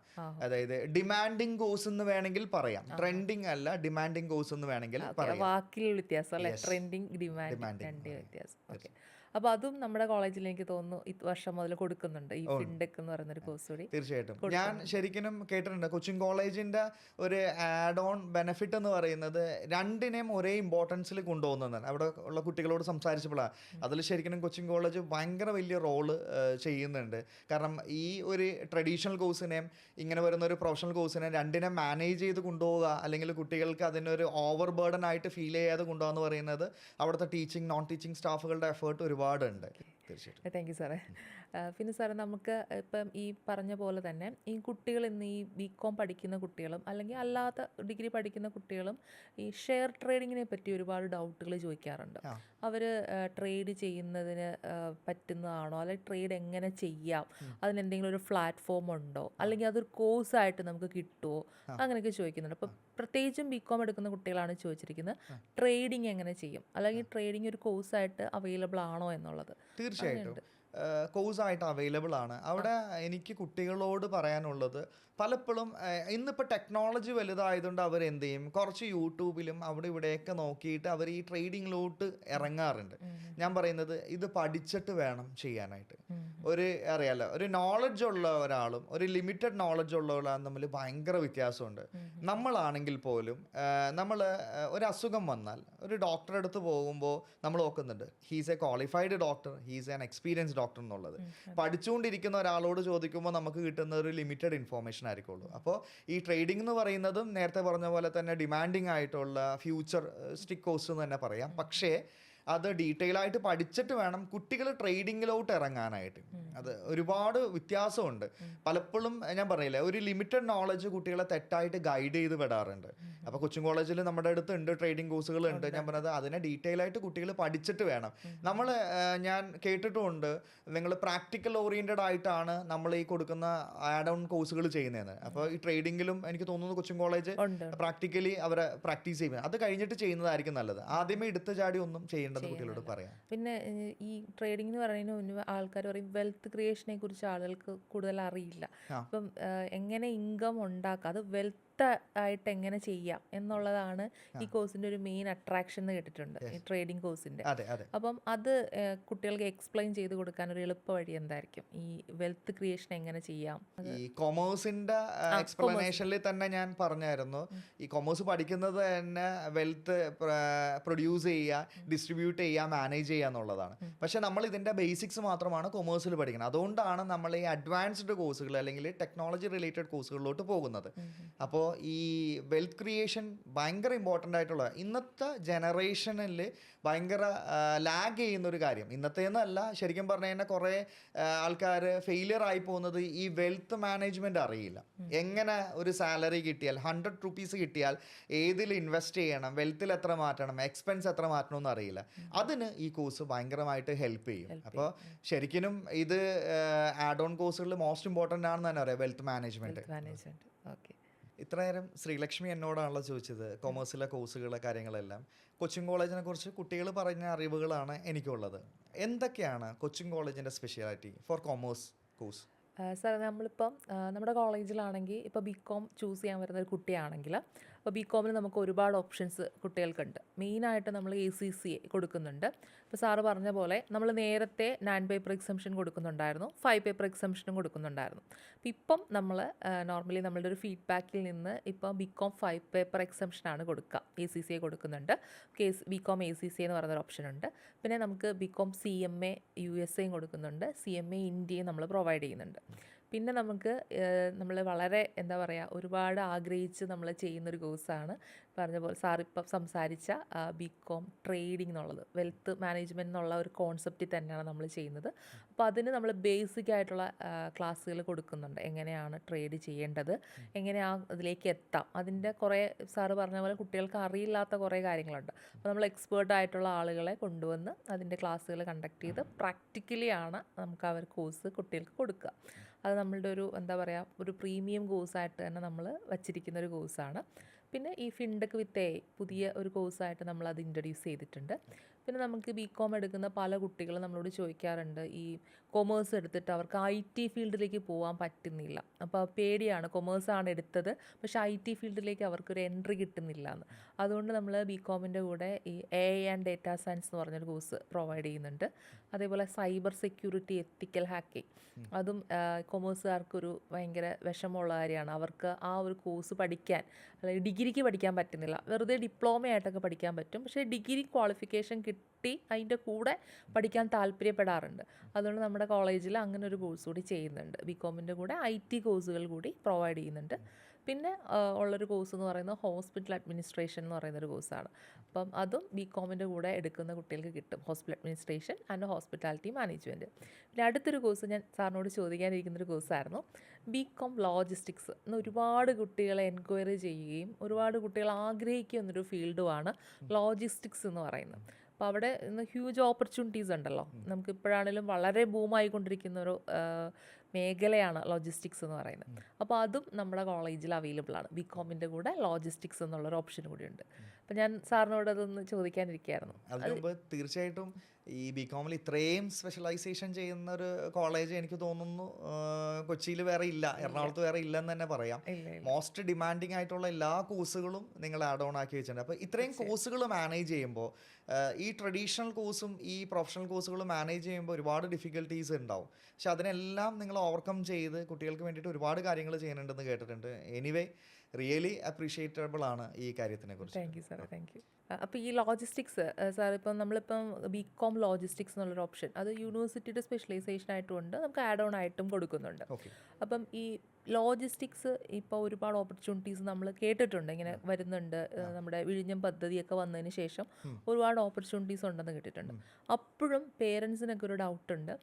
അതായത് ഡിമാൻഡിങ് കോഴ്സ് എന്ന് വേണമെങ്കിൽ പറയാം. ട്രെൻഡിങ് അല്ല, ഡിമാൻഡിങ് കോഴ്സ് എന്ന് വേണമെങ്കിൽ പറയാം. വാക്കിൽ വ്യത്യാസം അല്ലേ? ട്രെൻഡിങ്, ഡിമാൻഡിങ്, രണ്ട് വ്യത്യാസം. ഓക്കെ. അപ്പോൾ അതും നമ്മുടെ കോളേജിൽ എനിക്ക് തോന്നുന്നു ഈ വർഷം മുതൽ കൊടുക്കുന്നുണ്ട് ഈ ഫിൻടെക് എന്ന് പറയുന്നൊരു കോഴ്സ് കൂടി. തീർച്ചയായിട്ടും ഞാൻ ശരിക്കും കേട്ടിട്ടുണ്ട്. കൊച്ചിൻ കോളേജിന്റെ ഒരു ആഡ് ഓൺ ബെനിഫിറ്റ് എന്ന് പറയുന്നത് രണ്ടിനെയും ഒരേ ഇമ്പോർട്ടൻസിൽ കൊണ്ടുപോകുന്നതാണ്. അവിടെ ഉള്ള കുട്ടികളോട് സംസാരിച്ചപ്പോഴാണ് അതിൽ ശരിക്കും കൊച്ചിൻ കോളേജ് ഭയങ്കര വലിയ റോള് ചെയ്യുന്നുണ്ട്. കാരണം ഈ ഒരു ട്രഡീഷണൽ കോഴ്സിനെയും ഇങ്ങനെ വരുന്ന ഒരു പ്രൊഫഷണൽ കോഴ്സിനെയും രണ്ടിനെ മാനേജ് ചെയ്ത് കൊണ്ടുപോകുക, അല്ലെങ്കിൽ കുട്ടികൾക്ക് അതിനൊരു ഓവർ ബേർഡൻ ആയിട്ട് ഫീൽ ചെയ്യാതെ കൊണ്ടുപോകുക എന്ന് പറയുന്നത് അവിടുത്തെ ടീച്ചിങ് നോൺ ടീച്ചിങ് സ്റ്റാഫുകളുടെ എഫേർട്ട് ഒരുപാടുണ്ട്. തീർച്ചയായിട്ടും. താങ്ക് യു സാറേ. പിന്നെ സാറേ, നമുക്ക് ഇപ്പം ഈ പറഞ്ഞ പോലെ തന്നെ ഈ കുട്ടികൾ ഇന്ന് ഈ ബികോം പഠിക്കുന്ന കുട്ടികളും അല്ലെങ്കിൽ അല്ലാത്ത ഡിഗ്രി പഠിക്കുന്ന കുട്ടികളും ഈ ഷെയർ ട്രേഡിങ്ങിനെ പറ്റി ഒരുപാട് ഡൗട്ടുകൾ ചോദിക്കാറുണ്ട്. അവർ ട്രേഡ് ചെയ്യുന്നതിന് പറ്റുന്നതാണോ, അല്ലെങ്കിൽ ട്രേഡ് എങ്ങനെ ചെയ്യാം, അതിനെന്തെങ്കിലും ഒരു പ്ലാറ്റ്ഫോം ഉണ്ടോ, അല്ലെങ്കിൽ അതൊരു കോഴ്സായിട്ട് നമുക്ക് കിട്ടുമോ, അങ്ങനെയൊക്കെ ചോദിക്കുന്നുണ്ട്. അപ്പം പ്രത്യേകിച്ചും ബികോം എടുക്കുന്ന കുട്ടികളാണ് ചോദിച്ചിരിക്കുന്നത് ട്രേഡിങ് എങ്ങനെ ചെയ്യും, അല്ലെങ്കിൽ ട്രേഡിങ് ഒരു കോഴ്സായിട്ട് അവൈലബിൾ ആണോ എന്നുള്ളത്. തീർച്ചയായിട്ടും കോഴ്സായിട്ട് അവൈലബിൾ ആണ്. അവിടെ എനിക്ക് കുട്ടികളോട് പറയാനുള്ളത്, പലപ്പോഴും ഇന്നിപ്പോൾ ടെക്നോളജി വലുതായതുകൊണ്ട് അവർ എന്ത് ചെയ്യും, കുറച്ച് യൂട്യൂബിലും അവിടെ ഇവിടെയൊക്കെ നോക്കിയിട്ട് അവർ ഈ ട്രേഡിങ്ങിലോട്ട് ഇറങ്ങാറുണ്ട്. ഞാൻ പറയുന്നത് ഇത് പഠിച്ചിട്ട് വേണം ചെയ്യാനായിട്ട്. അറിയാലോ, ഒരു നോളജ് ഉള്ള ഒരാളും ഒരു ലിമിറ്റഡ് നോളജ് ഉള്ള ഒരാളും തമ്മിൽ ഭയങ്കര വ്യത്യാസമുണ്ട്. നമ്മളാണെങ്കിൽ പോലും നമ്മൾ ഒരു അസുഖം വന്നാൽ ഒരു ഡോക്ടറെ അടുത്ത് പോകുമ്പോൾ നമ്മൾ നോക്കുന്നുണ്ട് he's A qualified doctor, he's an experience doctor എന്നുള്ളത്. പഠിച്ചുകൊണ്ടിരിക്കുന്ന ഒരാളോട് ചോദിക്കുമ്പോൾ നമുക്ക് കിട്ടുന്ന ഒരു ലിമിറ്റഡ് ഇൻഫോർമേഷൻ ആയിരിക്കുള്ളൂ. അപ്പോൾ ഈ ട്രേഡിംഗ് എന്ന് പറയുന്നതും നേരത്തെ പറഞ്ഞ പോലെ തന്നെ ഡിമാൻഡിങ് ആയിട്ടുള്ള ഫ്യൂച്ചർ സ്റ്റിക് കോഴ്സ് എന്ന് തന്നെ പറയാം. പക്ഷേ അത് ഡീറ്റെയിൽ ആയിട്ട് പഠിച്ചിട്ട് വേണം കുട്ടികൾ ട്രേഡിങ്ങിലോട്ട് ഇറങ്ങാനായിട്ട്. അത് ഒരുപാട് വ്യത്യാസമുണ്ട്. പലപ്പോഴും ഞാൻ പറയില്ല, ഒരു ലിമിറ്റഡ് നോളജ് കുട്ടികളെ തെറ്റായിട്ട് ഗൈഡ് ചെയ്ത് വിടാറുണ്ട്. അപ്പോൾ കൊച്ചിൻ കോളേജിൽ നമ്മുടെ അടുത്തുണ്ട് ട്രേഡിംഗ് കോഴ്സുകളുണ്ട്. ഞാൻ പറഞ്ഞത് അതിനെ ഡീറ്റെയിൽ ആയിട്ട് കുട്ടികൾ പഠിച്ചിട്ട് വേണം. ഞാൻ കേട്ടിട്ടുമുണ്ട് നിങ്ങൾ പ്രാക്ടിക്കൽ ഓറിയൻറ്റഡ് ആയിട്ടാണ് നമ്മൾ ഈ കൊടുക്കുന്ന ആഡ് ഓൺ കോഴ്സുകൾ ചെയ്യുന്നതെന്ന്. അപ്പോൾ ഈ ട്രേഡിങ്ങിലും എനിക്ക് തോന്നുന്നു കൊച്ചിൻ കോളേജ് പ്രാക്ടിക്കലി അവരെ പ്രാക്ടീസ് ചെയ്യുന്നത്, അത് കഴിഞ്ഞിട്ട് ചെയ്യുന്നതായിരിക്കും നല്ലത്. ആദ്യമേ എടുത്തു ചാടി ഒന്നും ചെയ്യേണ്ട കുട്ടികളോട് പറയാം. പിന്നെ ഈ ട്രേഡിംഗ് എന്ന് പറയുന്നതിന് മുന്നേ ആൾക്കാർ പറയും വെൽത്ത് ക്രിയേഷനെ കുറിച്ച് ആളുകൾക്ക് കൂടുതൽ അറിയില്ല. അപ്പം എങ്ങനെ ഇൻകം ഉണ്ടാക്കാം, അത് വെൽത്ത് ആയിട്ട് എങ്ങനെ ചെയ്യാം എന്നുള്ളതാണ് ഈ കോഴ്സിൻ്റെ ഒരു മെയിൻ അട്രാക്ഷൻ എന്ന് കേട്ടിട്ടുണ്ട്, ഈ ട്രേഡിംഗ് കോഴ്സിൻ്റെ. അതെ അതെ അപ്പം അത് കുട്ടികൾക്ക് എക്സ്പ്ലെയിൻ ചെയ്ത് കൊടുക്കാൻ ഒരു എളുപ്പ വഴി എന്തായിരിക്കും? ഈ വെൽത്ത് ക്രിയേഷൻ എങ്ങനെ ചെയ്യാം? ഈ കൊമേഴ്സിന്റെ കൊമേഴ്സ്. എക്സ്പ്ലനേഷനിൽ തന്നെ ഞാൻ പറഞ്ഞായിരുന്നു, ഈ കൊമേഴ്സ് പഠിക്കുന്നത് തന്നെ വെൽത്ത് പ്രൊഡ്യൂസ് ചെയ്യുക, ഡിസ്ട്രിബ്യൂട്ട് ചെയ്യുക, മാനേജ് ചെയ്യുക എന്നുള്ളതാണ്. പക്ഷെ നമ്മൾ ഇതിന്റെ ബേസിക്സ് മാത്രമാണ് കൊമേഴ്സിൽ പഠിക്കുന്നത്. അതുകൊണ്ടാണ് നമ്മൾ ഈ അഡ്വാൻസ്ഡ് കോഴ്സുകൾ അല്ലെങ്കിൽ ടെക്നോളജി റിലേറ്റഡ് കോഴ്സുകളിലോട്ട് പോകുന്നത്. അപ്പോൾ ഈ വെൽത്ത് ക്രിയേഷൻ ഭയങ്കര ഇമ്പോർട്ടൻ്റ് ആയിട്ടുള്ള ഇന്നത്തെ ജനറേഷനിൽ ഭയങ്കര ലാഗ് ചെയ്യുന്ന ഒരു കാര്യം. ഇന്നത്തേന്നല്ല, ശരിക്കും പറഞ്ഞു കഴിഞ്ഞാൽ കുറേ ആൾക്കാർ ഫെയിലിയർ ആയി പോകുന്നത് ഈ വെൽത്ത് മാനേജ്മെന്റ് അറിയില്ല. എങ്ങനെ ഒരു സാലറി കിട്ടിയാൽ 100 റുപ്പീസ് കിട്ടിയാൽ ഏതിൽ ഇൻവെസ്റ്റ് ചെയ്യണം, വെൽത്തിൽ എത്ര മാറ്റണം, എക്സ്പെൻസ് എത്ര മാറ്റണം എന്ന് അറിയില്ല. അതിന് ഈ കോഴ്സ് ഭയങ്കരമായിട്ട് ഹെൽപ്പ് ചെയ്യും. അപ്പോൾ ശരിക്കും ഇത് ആഡ് ഓൺ കോഴ്സുകളിൽ മോസ്റ്റ് ഇമ്പോർട്ടൻ്റ് ആണെന്ന് തന്നെ പറയാം വെൽത്ത് മാനേജ്മെന്റ്. ഓക്കെ. ഇത്ര നേരം ശ്രീലക്ഷ്മി എന്നോടാണല്ലോ ചോദിച്ചത് കൊമേഴ്സിലെ കോഴ്സുകളെ കാര്യങ്ങളെല്ലാം. കൊച്ചിൻ കോളേജിനെ കുറിച്ച് കുട്ടികൾ പറഞ്ഞ അറിവുകളാണ് എനിക്കുള്ളത്. എന്തൊക്കെയാണ് കൊച്ചിൻ കോളേജിൻ്റെ speciality for commerce course? Sir, നമ്മളിപ്പം നമ്മുടെ കോളേജിലാണെങ്കിൽ ഇപ്പോൾ ബികോം ചൂസ് ചെയ്യാൻ വരുന്ന ഒരു കുട്ടിയാണെങ്കിൽ, അപ്പോൾ ബികോമിൽ നമുക്ക് ഒരുപാട് ഓപ്ഷൻസ് കുട്ടികൾക്കുണ്ട്. മെയിനായിട്ട് നമ്മൾ ACCA കൊടുക്കുന്നുണ്ട്. ഇപ്പോൾ സാറ് പറഞ്ഞ പോലെ നമ്മൾ നേരത്തെ 9 പേപ്പർ എക്സംഷൻ കൊടുക്കുന്നുണ്ടായിരുന്നു, 5 പേപ്പർ എക്സംഷനും കൊടുക്കുന്നുണ്ടായിരുന്നു. അപ്പോൾ ഇപ്പം നമ്മൾ നോർമലി നമ്മളുടെ ഒരു ഫീഡ്ബാക്കിൽ നിന്ന് ഇപ്പോൾ ബികോം 5 പേപ്പർ എക്സംഷനാണ് കൊടുക്കുക. ACCA കൊടുക്കുന്നുണ്ട്, ബികോം ACCA എന്ന് പറയുന്നൊരു ഓപ്ഷൻ ഉണ്ട്. പിന്നെ നമുക്ക് ബികോം CMA USA കൊടുക്കുന്നുണ്ട്, CMA ഇന്ത്യയും നമ്മൾ പ്രൊവൈഡ് ചെയ്യുന്നുണ്ട്. പിന്നെ നമുക്ക് നമ്മൾ വളരെ എന്താ പറയുക, ഒരുപാട് ആഗ്രഹിച്ച് നമ്മൾ ചെയ്യുന്നൊരു കോഴ്സാണ് പറഞ്ഞ പോലെ സാറിപ്പം സംസാരിച്ച ബികോം ട്രേഡിംഗ് എന്നുള്ളത്. വെൽത്ത് മാനേജ്മെൻറ്റ് എന്നുള്ള ഒരു കോൺസെപ്റ്റിൽ തന്നെയാണ് നമ്മൾ ചെയ്യുന്നത്. അപ്പോൾ അതിന് നമ്മൾ ബേസിക് ആയിട്ടുള്ള ക്ലാസ്സുകൾ കൊടുക്കുന്നുണ്ട്. എങ്ങനെയാണ് ട്രേഡ് ചെയ്യേണ്ടത്, എങ്ങനെയാണ് അതിലേക്ക് എത്താം, അതിൻ്റെ കുറേ സാറ് പറഞ്ഞ പോലെ കുട്ടികൾക്ക് അറിയില്ലാത്ത കുറേ കാര്യങ്ങളുണ്ട്. അപ്പോൾ നമ്മൾ എക്സ്പേർട്ട് ആയിട്ടുള്ള ആളുകളെ കൊണ്ടുവന്ന് അതിൻ്റെ ക്ലാസ്സുകൾ കണ്ടക്ട് ചെയ്ത് പ്രാക്ടിക്കലിയാണ് നമുക്ക് ആ ഒരു കോഴ്സ് കുട്ടികൾക്ക് കൊടുക്കുക. അത് നമ്മളുടെ ഒരു എന്താ പറയുക, ഒരു പ്രീമിയം കോഴ്സായിട്ട് തന്നെ നമ്മൾ വച്ചിരിക്കുന്ന ഒരു കോഴ്സാണ്. പിന്നെ ഈ ഫിൻടെക് വിത്ത് AI പുതിയ ഒരു കോഴ്സായിട്ട് നമ്മളത് ഇൻട്രൊഡ്യൂസ് ചെയ്തിട്ടുണ്ട്. പിന്നെ നമുക്ക് ബികോം എടുക്കുന്ന പല കുട്ടികളും നമ്മളോട് ചോദിക്കാറുണ്ട്, ഈ കൊമേഴ്സ് എടുത്തിട്ട് അവർക്ക് IT ഫീൽഡിലേക്ക് പോകാൻ പറ്റുന്നില്ല. അപ്പോൾ പേടിയാണ്, കൊമേഴ്സാണ് എടുത്തത് പക്ഷേ IT ഫീൽഡിലേക്ക് അവർക്കൊരു എൻട്രി കിട്ടുന്നില്ല എന്ന്. അതുകൊണ്ട് നമ്മൾ ബികോമിൻ്റെ കൂടെ ഈ AI ആൻഡ് ഡേറ്റാ സയൻസ് എന്ന് പറഞ്ഞൊരു കോഴ്സ് പ്രൊവൈഡ് ചെയ്യുന്നുണ്ട്. അതേപോലെ സൈബർ സെക്യൂരിറ്റി, എത്തിക്കൽ ഹാക്കിംഗ്, അതും കൊമേഴ്സുകാർക്കൊരു ഭയങ്കര വിഷമമുള്ള കാര്യമാണ്. അവർക്ക് ആ ഒരു കോഴ്സ് പഠിക്കാൻ, അല്ലെങ്കിൽ ഡിഗ്രിക്ക് പഠിക്കാൻ പറ്റുന്നില്ല. വെറുതെ ഡിപ്ലോമയായിട്ടൊക്കെ പഠിക്കാൻ പറ്റും, പക്ഷേ ഡിഗ്രി ക്വാളിഫിക്കേഷൻ കിട്ടി അതിൻ്റെ കൂടെ പഠിക്കാൻ താല്പര്യപ്പെടാറുണ്ട്. അതുകൊണ്ട് നമ്മുടെ കോളേജിൽ അങ്ങനെ ഒരു കോഴ്സ് കൂടി ചെയ്യുന്നുണ്ട്. ബികോമിൻ്റെ കൂടെ IT കോഴ്സുകൾ കൂടി പ്രൊവൈഡ് ചെയ്യുന്നുണ്ട്. പിന്നെ ഉള്ളൊരു കോഴ്സ് എന്ന് പറയുന്നത് ഹോസ്പിറ്റൽ അഡ്മിനിസ്ട്രേഷൻ എന്ന് പറയുന്നൊരു കോഴ്സാണ്. അപ്പം അതും ബികോമിൻ്റെ കൂടെ എടുക്കുന്ന കുട്ടികൾക്ക് കിട്ടും, hospital administration and hospitality management. പിന്നെ അടുത്തൊരു കോഴ്സ് ഞാൻ സാറിനോട് ചോദിക്കാനിരിക്കുന്നൊരു കോഴ്സായിരുന്നു ബികോം ലോജിസ്റ്റിക്സ്. ഇന്ന് ഒരുപാട് കുട്ടികളെ എൻക്വയറി ചെയ്യുകയും ഒരുപാട് കുട്ടികൾ ആഗ്രഹിക്കുന്നൊരു ഫീൽഡുമാണ് ലോജിസ്റ്റിക്സ് എന്ന് പറയുന്നത്. അപ്പോൾ അവിടെ ഇന്ന് ഹ്യൂജ് ഓപ്പർച്യൂണിറ്റീസ് ഉണ്ടല്ലോ. നമുക്കിപ്പോഴാണെങ്കിലും വളരെ ബൂമായിക്കൊണ്ടിരിക്കുന്ന ഒരു മേഖലയാണ് ലോജിസ്റ്റിക്സ് എന്ന് പറയുന്നത്. അപ്പോൾ അതും നമ്മുടെ കോളേജിൽ അവൈലബിൾ ആണ്. ബികോമിൻ്റെ കൂടെ ലോജിസ്റ്റിക്സ് എന്നുള്ളൊരു ഓപ്ഷൻ കൂടിയുണ്ട്. അപ്പോൾ ഞാൻ സാറിനോട് അതൊന്ന് ചോദിക്കാനിരിക്കുകയായിരുന്നു. അതിന് മുമ്പ് തീർച്ചയായിട്ടും ഈ ബികോമിൽ ഇത്രയും സ്പെഷ്യലൈസേഷൻ ചെയ്യുന്ന ഒരു കോളേജ് എനിക്ക് തോന്നുന്നു കൊച്ചിയിൽ വേറെ ഇല്ല, എറണാകുളത്ത് വേറെ ഇല്ലെന്ന് തന്നെ പറയാം. മോസ്റ്റ് ഡിമാൻഡിങ് ആയിട്ടുള്ള എല്ലാ കോഴ്സുകളും നിങ്ങൾ ആഡ് ഓൺ ആക്കി വെച്ചിട്ടുണ്ട്. അപ്പോൾ ഇത്രയും കോഴ്സുകൾ മാനേജ് ചെയ്യുമ്പോൾ ഈ ട്രഡീഷണൽ കോഴ്സും ഈ പ്രൊഫഷണൽ കോഴ്സുകളും മാനേജ് ചെയ്യുമ്പോൾ ഒരുപാട് ഡിഫിക്കൽട്ടീസ് ഉണ്ടാവും. പക്ഷെ അതിനെല്ലാം നിങ്ങൾ ഓവർകം ചെയ്ത് കുട്ടികൾക്ക് വേണ്ടിയിട്ട് ഒരുപാട് കാര്യങ്ങൾ ചെയ്യുന്നുണ്ടെന്ന് കേട്ടിട്ടുണ്ട്. എനിവേ, റിയലി അപ്രീഷിയേറ്റബിൾ ആണ് ഈ കാര്യത്തിനെ കുറിച്ച്. Thank you sir, thank you. അപ്പോൾ ഈ ലോജിസ്റ്റിക്സ് സാർ, ഇപ്പം നമ്മളിപ്പം ബികോം ലോജിസ്റ്റിക്സ് എന്നുള്ളൊരു ഓപ്ഷൻ അത് യൂണിവേഴ്സിറ്റിയുടെ സ്പെഷ്യലൈസേഷൻ ആയിട്ടുമുണ്ട്, നമുക്ക് ആഡ് ഓൺ ആയിട്ടും കൊടുക്കുന്നുണ്ട്. അപ്പം ഈ ലോജിസ്റ്റിക്സ് ഇപ്പോൾ ഒരുപാട് ഓപ്പർച്യൂണിറ്റീസ് നമ്മൾ കേട്ടിട്ടുണ്ട്, ഇങ്ങനെ വരുന്നുണ്ട്. നമ്മുടെ വിഴിഞ്ഞം പദ്ധതിയൊക്കെ വന്നതിന് ശേഷം ഒരുപാട് ഓപ്പർച്യൂണിറ്റീസ് ഉണ്ടെന്ന് കേട്ടിട്ടുണ്ട്. അപ്പോഴും പേരൻസിനൊക്കെ ഒരു ഡൗട്ടുണ്ട്,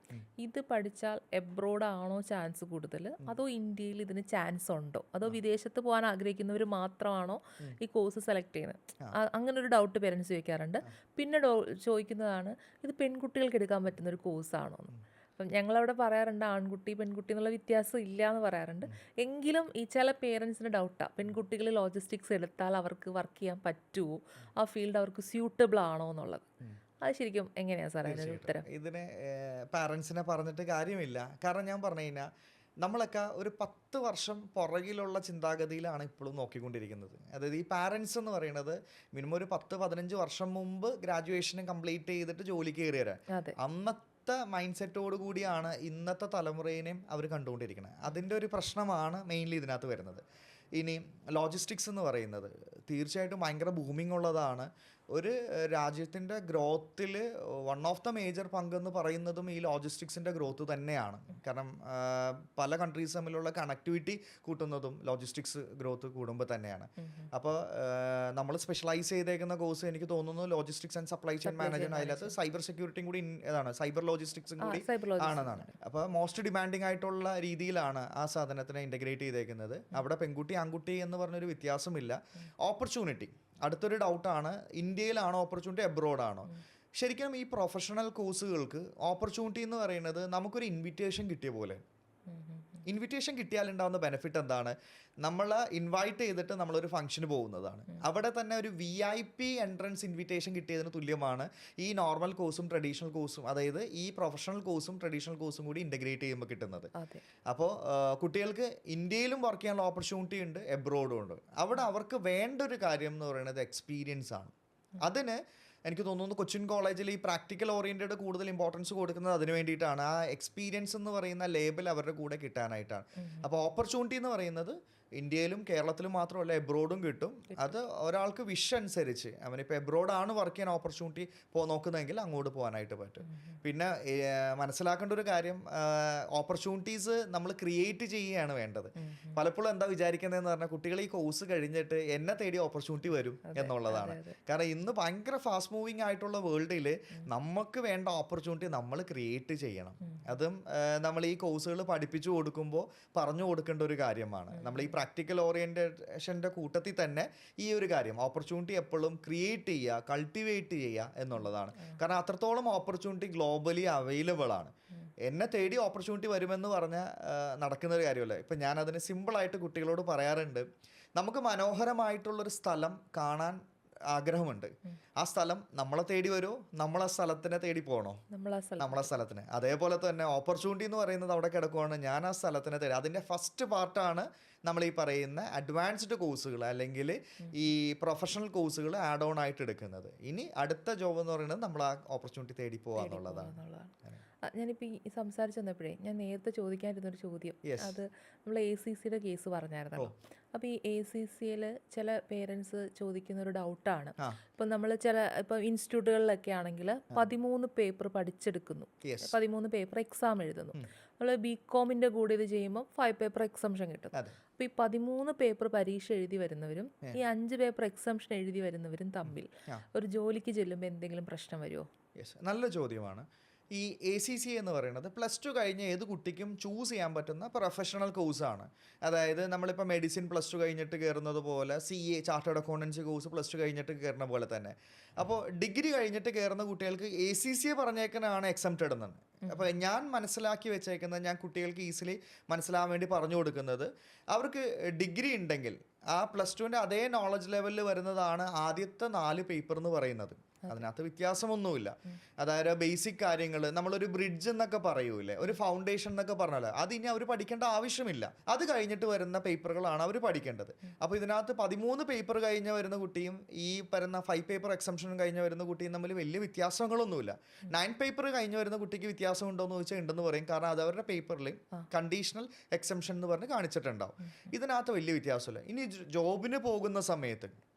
ഇത് പഠിച്ചാൽ എബ്രോഡ് ആണോ ചാൻസ് കൂടുതൽ, അതോ ഇന്ത്യയിൽ ഇതിന് ചാൻസ് ഉണ്ടോ, അതോ വിദേശത്ത് പോകാൻ ആഗ്രഹിക്കുന്നവർ മാത്രമാണോ ഈ കോഴ്സ് സെലക്ട് ചെയ്യുന്നത്? അങ്ങനെ ഒരു ഡൗട്ട് പേരൻസ് ചോദിക്കാറുണ്ട്. പിന്നെ ചോദിക്കുന്നതാണ്, ഇത് പെൺകുട്ടികൾക്ക് എടുക്കാൻ പറ്റുന്ന ഒരു കോഴ്സാണോ എന്ന്. അപ്പം ഞങ്ങളവിടെ പറയാറുണ്ട്, ആൺകുട്ടി പെൺകുട്ടി എന്നുള്ള വ്യത്യാസം ഇല്ല എന്ന് പറയാറുണ്ട്. എങ്കിലും ഈ ചില പേരൻസിന് ഡൗട്ടാണ്, പെൺകുട്ടികൾ ലോജിസ്റ്റിക്സ് എടുത്താൽ അവർക്ക് വർക്ക് ചെയ്യാൻ പറ്റുമോ, ആ ഫീൽഡ് അവർക്ക് സ്യൂട്ടബിൾ ആണോ എന്നുള്ളത്. അത് ശരിക്കും എങ്ങനെയാണ് സാർ അതിനൊരു ഉത്തരം? ഇതിന് പാരൻസിനെ പറഞ്ഞിട്ട് കാര്യമില്ല. കാരണം ഞാൻ പറഞ്ഞു കഴിഞ്ഞാൽ നമ്മളൊക്കെ ഒരു 10 വർഷം പുറകിലുള്ള ചിന്താഗതിയിലാണ് ഇപ്പോഴും നോക്കിക്കൊണ്ടിരിക്കുന്നത്. അതായത് ഈ പാരൻസ് എന്ന് പറയുന്നത് മിനിമം ഒരു 10-15 വർഷം മുമ്പ് ഗ്രാജുവേഷൻ കംപ്ലീറ്റ് ചെയ്തിട്ട് ജോലിക്ക് കയറിയവരാ. അതെ. അന്നത്തെ മൈൻഡ് സെറ്റോട് കൂടിയാണ് ഇന്നത്തെ തലമുറേനെയും അവർ കണ്ടുകൊണ്ടിരിക്കുന്നത്. അതിൻ്റെ ഒരു പ്രശ്നമാണ് മെയിൻലി ഇതിനകത്ത് വരുന്നത്. ഇനി ലോജിസ്റ്റിക്സ് എന്ന് പറയുന്നത് തീർച്ചയായിട്ടും ഭയങ്കര ബൂമിംഗ് ഉള്ളതാണ്. ഒരു രാജ്യത്തിൻ്റെ ഗ്രോത്തിൽ വൺ ഓഫ് ദ മേജർ പങ്കെന്ന് പറയുന്നതും ഈ ലോജിസ്റ്റിക്സിൻ്റെ ഗ്രോത്ത് തന്നെയാണ്. കാരണം പല കൺട്രീസ് തമ്മിലുള്ള കണക്ടിവിറ്റി കൂട്ടുന്നതും ലോജിസ്റ്റിക്സ് ഗ്രോത്ത് കൂടുമ്പോൾ തന്നെയാണ്. അപ്പോൾ നമ്മൾ സ്പെഷ്യലൈസ് ചെയ്തേക്കുന്ന കോഴ്സ് എനിക്ക് തോന്നുന്നു logistics and supply chain management, അതിനകത്ത് സൈബർ സെക്യൂരിറ്റിയും കൂടി ഏതാണ് സൈബർ ലോജിസ്റ്റിക്സും കൂടി ആണെന്നാണ്. അപ്പോൾ മോസ്റ്റ് ഡിമാൻഡിങ് ആയിട്ടുള്ള രീതിയിലാണ് ആ സാധനത്തിനെ ഇൻ്റഗ്രേറ്റ് ചെയ്തേക്കുന്നത്. അവിടെ പെൺകുട്ടി ആൺകുട്ടി എന്ന് പറഞ്ഞൊരു വ്യത്യാസമില്ല. ഓപ്പർച്യൂണിറ്റി, അടുത്തൊരു ഡൗട്ടാണ്, ഇന്ത്യയിലാണോ ഓപ്പർച്യൂണിറ്റി എബ്രോഡാണോ? ശരിക്കും ഈ പ്രൊഫഷണൽ കോഴ്സുകൾക്ക് ഓപ്പർച്യൂണിറ്റി എന്ന് പറയുന്നത് നമുക്കൊരു ഇൻവിറ്റേഷൻ കിട്ടിയ പോലെ. ഇൻവിറ്റേഷൻ കിട്ടിയാലുണ്ടാവുന്ന ബെനിഫിറ്റ് എന്താണ്? നമ്മൾ ഇൻവൈറ്റ് ചെയ്തിട്ട് നമ്മളൊരു ഫംഗ്ഷന് പോകുന്നതാണ്. അവിടെ തന്നെ ഒരു VIP എൻട്രൻസ് ഇൻവിറ്റേഷൻ കിട്ടിയതിന് തുല്യമാണ് ഈ നോർമൽ കോഴ്സും ട്രഡീഷണൽ കോഴ്സും, അതായത് ഈ പ്രൊഫഷണൽ കോഴ്സും ട്രഡീഷണൽ കോഴ്സും കൂടി ഇൻ്റഗ്രേറ്റ് ചെയ്യുമ്പോൾ കിട്ടുന്നത്. അപ്പോൾ കുട്ടികൾക്ക് ഇന്ത്യയിലും വർക്ക് ചെയ്യാനുള്ള ഓപ്പർച്യൂണിറ്റി ഉണ്ട്, എബ്രോഡും ഉണ്ട്. അവിടെ അവർക്ക് വേണ്ട ഒരു കാര്യം എന്ന് പറയുന്നത് എക്സ്പീരിയൻസ് ആണ്. അതിന് എനിക്ക് തോന്നുന്നു കൊച്ചിൻ കോളേജിൽ ഈ പ്രാക്ടിക്കൽ ഓറിയൻറ്റഡ് കൂടുതൽ ഇമ്പോർട്ടൻസ് കൊടുക്കുന്നത് അതിന് വേണ്ടിയിട്ടാണ്. ആ എക്സ്പീരിയൻസ് എന്ന് പറയുന്ന ലേബൽ അവരുടെ കൂടെ കിട്ടാനായിട്ടാണ്. അപ്പോൾ ഓപ്പർച്യൂണിറ്റി എന്ന് പറയുന്നത് ഇന്ത്യയിലും കേരളത്തിലും മാത്രമല്ല എബ്രോഡും കിട്ടും. അത് ഒരാൾക്ക് വിഷ് അനുസരിച്ച്, അവനിപ്പോൾ എബ്രോഡാണ് വർക്ക് ചെയ്യാൻ ഓപ്പർച്യൂണിറ്റി നോക്കുന്നതെങ്കിൽ അങ്ങോട്ട് പോകാനായിട്ട് പറ്റും. പിന്നെ മനസ്സിലാക്കേണ്ട ഒരു കാര്യം, ഓപ്പർച്യൂണിറ്റീസ് നമ്മൾ ക്രിയേറ്റ് ചെയ്യുകയാണ് വേണ്ടത്. പലപ്പോഴും എന്താ വിചാരിക്കുന്നതെന്ന് പറഞ്ഞാൽ കുട്ടികൾ ഈ കോഴ്സ് കഴിഞ്ഞിട്ട് എന്നെ തേടി ഓപ്പർച്യൂണിറ്റി വരും എന്നുള്ളതാണ്. കാരണം ഇന്ന് ഭയങ്കര ഫാസ്റ്റ് മൂവിങ് ആയിട്ടുള്ള വേൾഡിൽ നമുക്ക് വേണ്ട ഓപ്പർച്യൂണിറ്റി നമ്മൾ ക്രിയേറ്റ് ചെയ്യണം. അതും നമ്മൾ ഈ കോഴ്സുകൾ പഠിപ്പിച്ചു കൊടുക്കുമ്പോൾ പറഞ്ഞു കൊടുക്കേണ്ട ഒരു കാര്യമാണ്. നമ്മൾ ഈ പ്രാക്ടിക്കൽ ഓറിയൻറ്റേഷൻ്റെ കൂട്ടത്തിൽ തന്നെ ഈ ഒരു കാര്യം ഓപ്പർച്യൂണിറ്റി എപ്പോഴും ക്രിയേറ്റ് ചെയ്യുക, കൾട്ടിവേറ്റ് ചെയ്യുക എന്നുള്ളതാണ്. കാരണം അത്രത്തോളം ഓപ്പർച്യൂണിറ്റി ഗ്ലോബലി അവൈലബിൾ ആണ്. എന്നെ തേടി ഓപ്പർച്യൂണിറ്റി വരുമെന്ന് പറഞ്ഞാൽ നടക്കുന്ന ഒരു കാര്യമല്ല. ഇപ്പം ഞാനതിന് സിമ്പിളായിട്ട് കുട്ടികളോട് പറയാറുണ്ട്, നമുക്ക് മനോഹരമായിട്ടുള്ളൊരു സ്ഥലം കാണാൻ ആഗ്രഹമുണ്ട്. ആ സ്ഥലം നമ്മളെ തേടി വരുമോ, നമ്മൾ ആ സ്ഥലത്തിനെ തേടി പോകണോ? നമ്മളെ സ്ഥലത്തിന്. അതേപോലെ തന്നെ ഓപ്പർച്യൂണിറ്റി എന്ന് പറയുന്നത് അവിടെ കിടക്കുവാണ്, ഞാൻ ആ സ്ഥലത്തിനെ തേടി. അതിൻ്റെ ഫസ്റ്റ് പാർട്ടാണ് നമ്മൾ ഈ പറയുന്ന അഡ്വാൻസ്ഡ് കോഴ്സുകൾ അല്ലെങ്കിൽ ഈ പ്രൊഫഷണൽ കോഴ്സുകൾ ആഡ് ഓൺ ആയിട്ട് എടുക്കുന്നത്. ഇനി അടുത്ത ജോബ് എന്ന് പറയുന്നത് നമ്മൾ ആ ഓപ്പർച്യൂണിറ്റി തേടി പോകുക എന്നുള്ളതാണ്. ഞാനിപ്പോൾ ഈ സംസാരിച്ച് വന്നപ്പോഴേ ഞാൻ നേരത്തെ ചോദിക്കാനിരുന്നൊരു ചോദ്യം, അത് നമ്മൾ ACCയുടെ കേസ് പറഞ്ഞായിരുന്നല്ലോ. അപ്പോൾ ഈ ACCയിൽ ചില പേരൻസ് ചോദിക്കുന്ന ഒരു ഡൗട്ടാണ്, ഇപ്പം നമ്മൾ ഇപ്പോൾ ഇൻസ്റ്റിറ്റ്യൂട്ടുകളിലൊക്കെ ആണെങ്കിൽ 13 പേപ്പർ പഠിച്ചെടുക്കുന്നു, 13 പേപ്പർ എക്സാം എഴുതുന്നു. നമ്മൾ BComൻ്റെ കൂടെ ഇത് ചെയ്യുമ്പോൾ 5 പേപ്പർ എക്സംഷൻ കിട്ടും. അപ്പോൾ ഈ 13 പേപ്പർ പരീക്ഷ എഴുതി വരുന്നവരും ഈ 5 പേപ്പർ എക്സംഷൻ എഴുതി വരുന്നവരും തമ്മിൽ ഒരു ജോലിക്ക് ചെല്ലുമ്പോൾ എന്തെങ്കിലും പ്രശ്നം വരുമോ? നല്ല ചോദ്യമാണ്. ഈ ACC എന്ന് പറയുന്നത് +2 കഴിഞ്ഞ ഏത് കുട്ടിക്കും ചൂസ് ചെയ്യാൻ പറ്റുന്ന പ്രൊഫഷണൽ കോഴ്സാണ്. അതായത് നമ്മളിപ്പോൾ മെഡിസിൻ +2 കഴിഞ്ഞിട്ട് കയറുന്നത് പോലെ, CA ചാർട്ടേഡ് അക്കൗണ്ടൻസി കോഴ്സ് +2 കഴിഞ്ഞിട്ട് കയറുന്ന പോലെ തന്നെ. അപ്പോൾ ഡിഗ്രി കഴിഞ്ഞിട്ട് കയറുന്ന കുട്ടികൾക്ക് ACC പറഞ്ഞേക്കാനാണ് എക്സംപ്റ്റഡ് എന്നാണ്. അപ്പോൾ ഞാൻ മനസ്സിലാക്കി വെച്ചേക്കുന്നത്, ഞാൻ കുട്ടികൾക്ക് ഈസിലി മനസ്സിലാവാൻ വേണ്ടി പറഞ്ഞു കൊടുക്കുന്നത്, അവർക്ക് ഡിഗ്രി ഉണ്ടെങ്കിൽ ആ +2ൻ്റെ അതേ നോളജ് ലെവലിൽ വരുന്നതാണ് ആദ്യത്തെ 4 പേപ്പർ എന്ന് പറയുന്നത്. അതിനകത്ത് വ്യത്യാസമൊന്നുമില്ല. അതായത് ബേസിക് കാര്യങ്ങൾ, നമ്മളൊരു ബ്രിഡ്ജ് എന്നൊക്കെ പറയൂലേ, ഒരു ഫൗണ്ടേഷൻ എന്നൊക്കെ പറഞ്ഞാൽ അത് ഇനി അവർ പഠിക്കേണ്ട ആവശ്യമില്ല. അത് കഴിഞ്ഞിട്ട് വരുന്ന പേപ്പറുകളാണ് അവർ പഠിക്കേണ്ടത്. അപ്പോൾ ഇതിനകത്ത് 13 പേപ്പർ കഴിഞ്ഞ് വരുന്ന കുട്ടിയും ഈ പറയുന്ന 5 പേപ്പർ എക്സംഷനും കഴിഞ്ഞ് വരുന്ന കുട്ടിയും തമ്മിൽ വലിയ വ്യത്യാസങ്ങളൊന്നുമില്ല. 9 പേപ്പർ കഴിഞ്ഞ് വരുന്ന കുട്ടിക്ക് വ്യത്യാസം ഉണ്ടോ എന്ന് ചോദിച്ചാൽ ഉണ്ടെന്ന് പറയും. കാരണം അത് അവരുടെ പേപ്പറിൽ കണ്ടീഷണൽ എക്സംഷൻ എന്ന് പറഞ്ഞ് കാണിച്ചിട്ടുണ്ടാവും. ഇതിനകത്ത് വലിയ വ്യത്യാസമില്ല. ഇനി ജോബിന് പോകുന്ന സമയത്ത്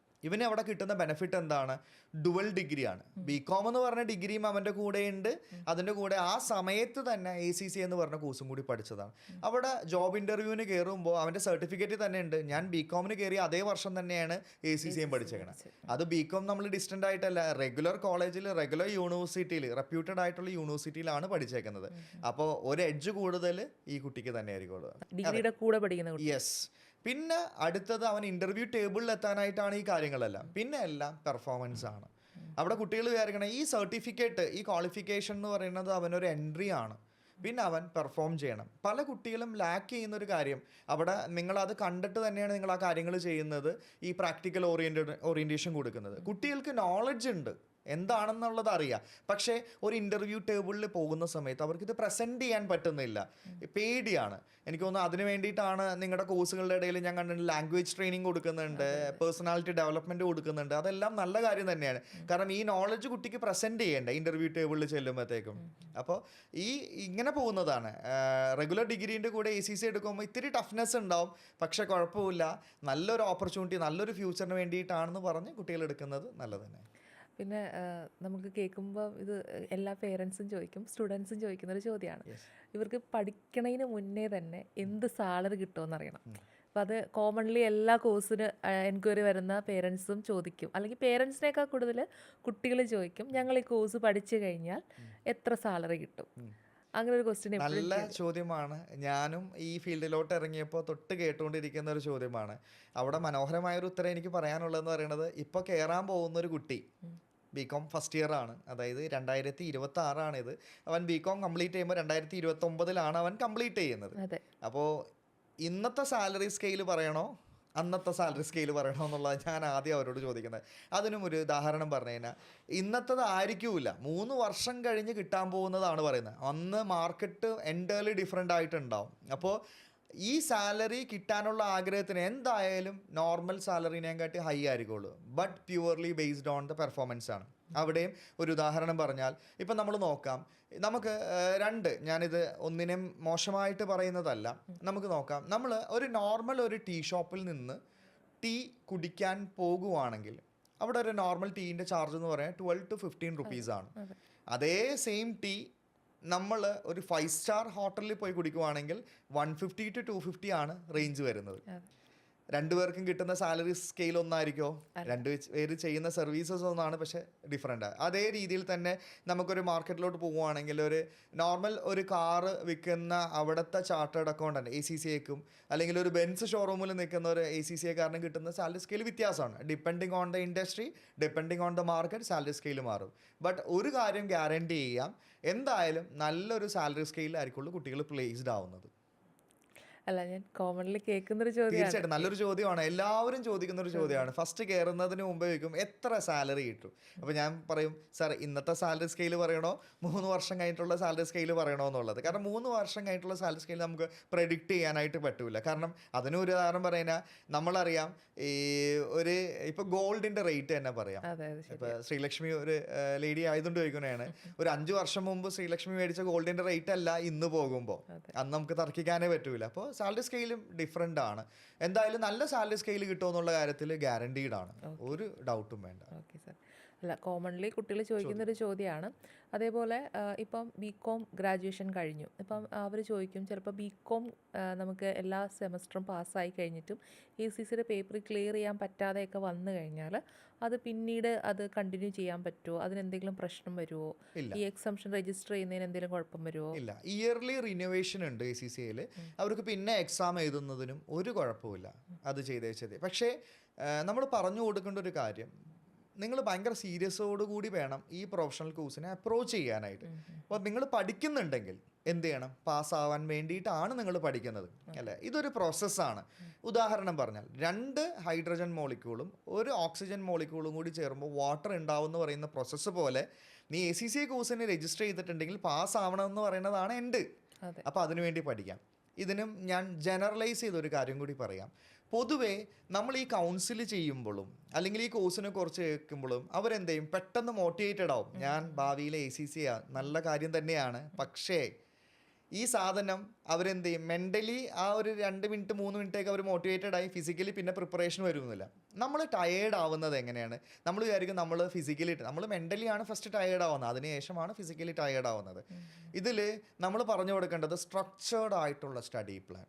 ഇവന് അവിടെ കിട്ടുന്ന ബെനിഫിറ്റ് എന്താണ്? ഡുവൽ ഡിഗ്രിയാണ്. BCom എന്ന് പറഞ്ഞ ഡിഗ്രിയും അവൻ്റെ കൂടെ ഉണ്ട്, അതിൻ്റെ കൂടെ ആ സമയത്ത് തന്നെ ACC എന്ന് പറഞ്ഞ കോഴ്സും കൂടി പഠിച്ചതാണ്. അവിടെ ജോബ് ഇൻ്റർവ്യൂവിന് കയറുമ്പോൾ അവൻ്റെ സർട്ടിഫിക്കറ്റ് തന്നെ ഉണ്ട്, ഞാൻ BComന് കയറിയ അതേ വർഷം തന്നെയാണ് ACCയും പഠിച്ചേക്കണം. അത് BCom നമ്മൾ ഡിസ്റ്റൻ്റ് ആയിട്ടല്ല, റെഗുലർ കോളേജിൽ, റെഗുലർ യൂണിവേഴ്സിറ്റിയിൽ, റെപ്യൂട്ടഡ് ആയിട്ടുള്ള യൂണിവേഴ്സിറ്റിയിലാണ് പഠിച്ചേക്കുന്നത്. അപ്പോൾ ഒരു എഡ്ജ് കൂടുതൽ ഈ കുട്ടിക്ക് തന്നെ ആയിരിക്കും. യെസ്. പിന്നെ അടുത്തത് അവൻ ഇൻ്റർവ്യൂ ടേബിളിൽ എത്താനായിട്ടാണ് ഈ കാര്യങ്ങളെല്ലാം. പിന്നെ എല്ലാം പെർഫോമൻസ് ആണ്. അവിടെ കുട്ടികൾ വിചാരിക്കണം ഈ സർട്ടിഫിക്കറ്റ്, ഈ ക്വാളിഫിക്കേഷൻ എന്ന് പറയുന്നത് അവനൊരു എൻട്രി ആണ്. പിന്നെ അവൻ പെർഫോം ചെയ്യണം. പല കുട്ടികളും ലാക്ക് ചെയ്യുന്നൊരു കാര്യം, അവിടെ നിങ്ങളത് കണ്ടിട്ട് തന്നെയാണ് നിങ്ങൾ ആ കാര്യങ്ങൾ ചെയ്യുന്നത്, ഈ പ്രാക്ടിക്കൽ ഓറിയൻറ്റേഷൻ കൊടുക്കുന്നത്. കുട്ടികൾക്ക് നോളജ് ഉണ്ട്, എന്താണെന്നുള്ളത് അറിയാം. പക്ഷേ ഒരു ഇൻ്റർവ്യൂ ടേബിളിൽ പോകുന്ന സമയത്ത് അവർക്കിത് പ്രസൻറ്റ് ചെയ്യാൻ പറ്റുന്നില്ല, പേടിയാണ്. എനിക്ക് തോന്നുന്നു അതിന് വേണ്ടിയിട്ടാണ് നിങ്ങളുടെ കോഴ്സുകളുടെ ഇടയിൽ ഞാൻ കണ്ടിട്ടുണ്ട് ലാംഗ്വേജ് ട്രെയിനിങ് കൊടുക്കുന്നുണ്ട്, പേഴ്സണാലിറ്റി ഡെവലപ്മെൻറ്റ് കൊടുക്കുന്നുണ്ട്. അതെല്ലാം നല്ല കാര്യം തന്നെയാണ്. കാരണം ഈ നോളജ് കുട്ടിക്ക് പ്രസൻറ്റ് ചെയ്യേണ്ട ഇൻ്റർവ്യൂ ടേബിളിൽ ചെല്ലുമ്പോഴത്തേക്കും. അപ്പോൾ ഇങ്ങനെ പോകുന്നതാണ്. റെഗുലർ ഡിഗ്രീൻ്റെ കൂടെ ACC എടുക്കുമ്പോൾ ഇത്തിരി ടഫ്നെസ് ഉണ്ടാവും, പക്ഷേ കുഴപ്പമില്ല, നല്ലൊരു ഓപ്പർച്യൂണിറ്റി, നല്ലൊരു ഫ്യൂച്ചറിന് വേണ്ടിയിട്ടാണെന്ന് പറഞ്ഞ് കുട്ടികൾ എടുക്കുന്നത് നല്ലത് തന്നെ. പിന്നെ നമുക്ക് കേൾക്കുമ്പോൾ ഇത് എല്ലാ പേരൻസും ചോദിക്കും, സ്റ്റുഡൻസും ചോദിക്കുന്നൊരു ചോദ്യമാണ്. ഇവർക്ക് പഠിക്കണതിന് മുന്നേ തന്നെ എന്ത് സാലറി കിട്ടുമെന്ന് അറിയണം. അപ്പം അത് കോമൺലി എല്ലാ കോഴ്സിന് എൻക്വയറി വരുന്ന പേരൻസും ചോദിക്കും, അല്ലെങ്കിൽ പേരൻസിനേക്കാൾ കൂടുതൽ കുട്ടികൾ ചോദിക്കും, ഞങ്ങൾ ഈ കോഴ്സ് പഠിച്ചു കഴിഞ്ഞാൽ എത്ര സാലറി കിട്ടും. അങ്ങനെ ഒരു ക്വസ്റ്റ്യൻ നല്ല ചോദ്യമാണ്. ഞാനും ഈ ഫീൽഡിലോട്ട് ഇറങ്ങിയപ്പോൾ തൊട്ട് കേട്ടുകൊണ്ടിരിക്കുന്ന ഒരു ചോദ്യമാണ്. അവിടെ മനോഹരമായൊരു ഉത്തരം എനിക്ക് പറയാനുള്ളതെന്ന് പറയുന്നത്, ഇപ്പോൾ കയറാൻ പോകുന്നൊരു കുട്ടി BCom ഫസ്റ്റ് ഇയർ ആണ്, അതായത് 2026 അവൻ BCom കംപ്ലീറ്റ് ചെയ്യുമ്പോൾ 2029 അവൻ കംപ്ലീറ്റ് ചെയ്യുന്നത്. അപ്പോൾ ഇന്നത്തെ സാലറി സ്കെയിൽ പറയണോ അന്നത്തെ സാലറി സ്കെയിൽ പറയണോ എന്നുള്ളത് ഞാൻ ആദ്യം അവരോട് ചോദിക്കുന്നത്. അതിനും ഒരു ഉദാഹരണം പറഞ്ഞു കഴിഞ്ഞാൽ, ഇന്നത്തത് ആയിരിക്കൂല, 3 വർഷം കഴിഞ്ഞ് കിട്ടാൻ പോകുന്നതാണ് പറയുന്നത്. അന്ന് മാർക്കറ്റ് എൻ്റർലി ഡിഫറെൻ്റ് ആയിട്ടുണ്ടാവും. അപ്പോൾ ഈ സാലറി കിട്ടാനുള്ള ആഗ്രഹത്തിന് എന്തായാലും നോർമൽ സാലറിനെക്കാട്ടി ഹൈ ആയിരിക്കുള്ളൂ, but purely based on the performance ആണ്. അവിടെയും ഒരു ഉദാഹരണം പറഞ്ഞാൽ, ഇപ്പം നമ്മൾ നോക്കാം, നമുക്ക് ഞാനിത് ഒന്നിനും മോശമായിട്ട് പറയുന്നതല്ല, നമുക്ക് നോക്കാം, നമ്മൾ ഒരു നോർമൽ ഒരു ടീ ഷോപ്പിൽ നിന്ന് ടീ കുടിക്കാൻ പോകുവാണെങ്കിൽ അവിടെ ഒരു നോർമൽ ടീൻ്റെ ചാർജ് എന്ന് പറയാൻ 12 to 15 റുപ്പീസാണ്. അതേ സെയിം ടീ നമ്മൾ ഒരു 5 സ്റ്റാർ ഹോട്ടലിൽ പോയി കുടിക്കുവാണെങ്കിൽ 150 to 250 ആണ് റേഞ്ച് വരുന്നത്. രണ്ടുപേർക്കും കിട്ടുന്ന സാലറി സ്കെയിൽ ഒന്നായിരിക്കോ? രണ്ടുപേര് ചെയ്യുന്ന സർവീസസ് ഒന്നാണ്, പക്ഷേ ഡിഫറെൻ്റ്. അതേ രീതിയിൽ തന്നെ നമുക്കൊരു മാർക്കറ്റിലോട്ട് പോവുകയാണെങ്കിൽ ഒരു നോർമൽ ഒരു കാറ് വിൽക്കുന്ന അവിടുത്തെ ചാർട്ടേഡ് അക്കൗണ്ടൻ്റ് ACCAക്കും അല്ലെങ്കിൽ ഒരു ബെൻസ് ഷോറൂമിൽ നിൽക്കുന്ന ഒരു ACCAക്കാരനും കിട്ടുന്ന സാലറി സ്കെയിൽ വ്യത്യാസമാണ്. Depending on the industry, depending on the market, salary scale മാറും. ബട്ട് ഒരു കാര്യം ഗ്യാരണ്ടി ചെയ്യാം, എന്തായാലും നല്ലൊരു സാലറി സ്കെയിലായിരിക്കുള്ളൂ കുട്ടികൾ പ്ലേസ്ഡ് ആവുന്നത്. അല്ല, ഞാൻ കോമൺലി കേൾക്കുന്നൊരു ചോദ്യമാണ്. തീർച്ചയായിട്ടും നല്ലൊരു ചോദ്യമാണ്, എല്ലാവരും ചോദിക്കുന്ന ഒരു ചോദ്യമാണ്. ഫസ്റ്റ് കയറുന്നതിന് മുമ്പ് ചോദിക്കും എത്ര സാലറി കിട്ടും. അപ്പോൾ ഞാൻ പറയും, സാർ ഇന്നത്തെ സാലറി സ്കെയിൽ പറയണോ 3 വർഷം കഴിഞ്ഞിട്ടുള്ള സാലറി സ്കെയിൽ പറയണോ എന്നുള്ളത്. കാരണം 3 വർഷം കഴിഞ്ഞിട്ടുള്ള സാലറി സ്കെയിൽ നമുക്ക് പ്രെഡിക്റ്റ് ചെയ്യാനായിട്ട് പറ്റില്ല. കാരണം അതിന് ഒരു ഉദാഹരണം പറയുന്നത്, നമ്മളറിയാം ഈ ഇപ്പോൾ ഗോൾഡിൻ്റെ റേറ്റ് തന്നെ പറയാം. ഇപ്പോൾ ശ്രീലക്ഷ്മി ഒരു ലേഡി ആയതുകൊണ്ട് ചോദിക്കുന്നതാണ്, ഒരു 5 വർഷം മുമ്പ് ശ്രീലക്ഷ്മി മേടിച്ച ഗോൾഡിൻ്റെ റേറ്റ് അല്ല ഇന്ന് പോകുമ്പോൾ, അന്ന് നമുക്ക് തർക്കിക്കാനേ പറ്റൂല. അപ്പോൾ സാലറി സ്കെയിലും ഡിഫറെൻ്റ് ആണ്. എന്തായാലും നല്ല സാലറി സ്കെയിൽ കിട്ടുമെന്നുള്ള കാര്യത്തിൽ ഗ്യാരണ്ടീഡ് ആണ്, ഒരു ഡൗട്ടും വേണ്ട. Okay sir. അല്ല, കോമൺലി കുട്ടികൾ ചോദിക്കുന്നൊരു ചോദ്യമാണ്. അതേപോലെ ഇപ്പം BCom ഗ്രാജുവേഷൻ കഴിഞ്ഞു, ഇപ്പം അവർ ചോദിക്കും, ചിലപ്പോൾ BCom നമുക്ക് എല്ലാ സെമസ്റ്ററും പാസ്സായി കഴിഞ്ഞിട്ടും ACCയുടെ പേപ്പർ ക്ലിയർ ചെയ്യാൻ പറ്റാതെയൊക്കെ വന്നു കഴിഞ്ഞാൽ അത് പിന്നീട് അത് കണ്ടിന്യൂ ചെയ്യാൻ പറ്റുമോ? അതിനെന്തെങ്കിലും പ്രശ്നം വരുമോ? ഈ എക്സംഷൻ രജിസ്റ്റർ ചെയ്യുന്നതിന് എന്തെങ്കിലും കുഴപ്പം വരുമോ? ഇല്ല, ഇയർലി റിനോവേഷൻ ഉണ്ട് ACCയിൽ. അവർക്ക് പിന്നെ എക്സാം എഴുതുന്നതിനും ഒരു കുഴപ്പമില്ല, അത് ചെയ്തേച്ചത്. പക്ഷേ നമ്മൾ പറഞ്ഞു കൊടുക്കേണ്ട ഒരു കാര്യം, നിങ്ങൾ ഭയങ്കര സീരിയസോടുകൂടി വേണം ഈ പ്രൊഫഷണൽ കോഴ്സിനെ അപ്രോച്ച് ചെയ്യാനായിട്ട്. അപ്പോൾ നിങ്ങൾ പഠിക്കുന്നുണ്ടെങ്കിൽ എന്ത് ചെയ്യണം? പാസ്സാവാൻ വേണ്ടിയിട്ടാണ് നിങ്ങൾ പഠിക്കുന്നത്, അല്ലേ? ഇതൊരു പ്രോസസ്സാണ്. ഉദാഹരണം പറഞ്ഞാൽ 2 ഹൈഡ്രജൻ മോളിക്യൂളും 1 ഓക്സിജൻ മോളിക്യൂളും കൂടി ചേരുമ്പോൾ വാട്ടർ ഉണ്ടാവും എന്ന് പറയുന്ന പ്രോസസ്സ് പോലെ നീ ACCA കോഴ്സിന് രജിസ്റ്റർ ചെയ്തിട്ടുണ്ടെങ്കിൽ പാസ്സാവണമെന്ന് പറയുന്നതാണ് എൻ്റെ. അപ്പോൾ അതിനുവേണ്ടി പഠിക്കാം. ഇതിനും ഞാൻ ജനറലൈസ് ചെയ്തൊരു കാര്യം കൂടി പറയാം. പൊതുവേ നമ്മൾ ഈ കൗൺസിൽ ചെയ്യുമ്പോഴും അല്ലെങ്കിൽ ഈ കോഴ്സിനെ കുറിച്ച് കേൾക്കുമ്പോഴും അവരെന്ത് ചെയ്യും? പെട്ടെന്ന് മോട്ടിവേറ്റഡ് ആവും. ഞാൻ ഭാവിയിലെ ACCA നല്ല കാര്യം തന്നെയാണ്, പക്ഷേ ഈ സാധനം അവരെന്ത് ചെയ്യും? മെൻ്റലി ആ ഒരു 2 മിനിറ്റ് 3 മിനിറ്റൊക്കെ അവർ മോട്ടിവേറ്റഡ് ആയി, ഫിസിക്കലി പിന്നെ പ്രിപ്പറേഷൻ വരുന്നില്ല. നമ്മൾ ടയേർഡ് ആവുന്നത് എങ്ങനെയാണ്? നമ്മൾ വിചാരിക്കും നമ്മൾ ഫിസിക്കലി, നമ്മൾ മെൻ്റലി ആണ് ഫസ്റ്റ് ടയേർഡ് ആവുന്നത്, അതിനുശേഷമാണ് ഫിസിക്കലി ടയേർഡ് ആവുന്നത്. ഇതിൽ നമ്മൾ പറഞ്ഞു കൊടുക്കേണ്ടത് സ്ട്രക്ചേർഡ് ആയിട്ടുള്ള സ്റ്റഡി പ്ലാൻ.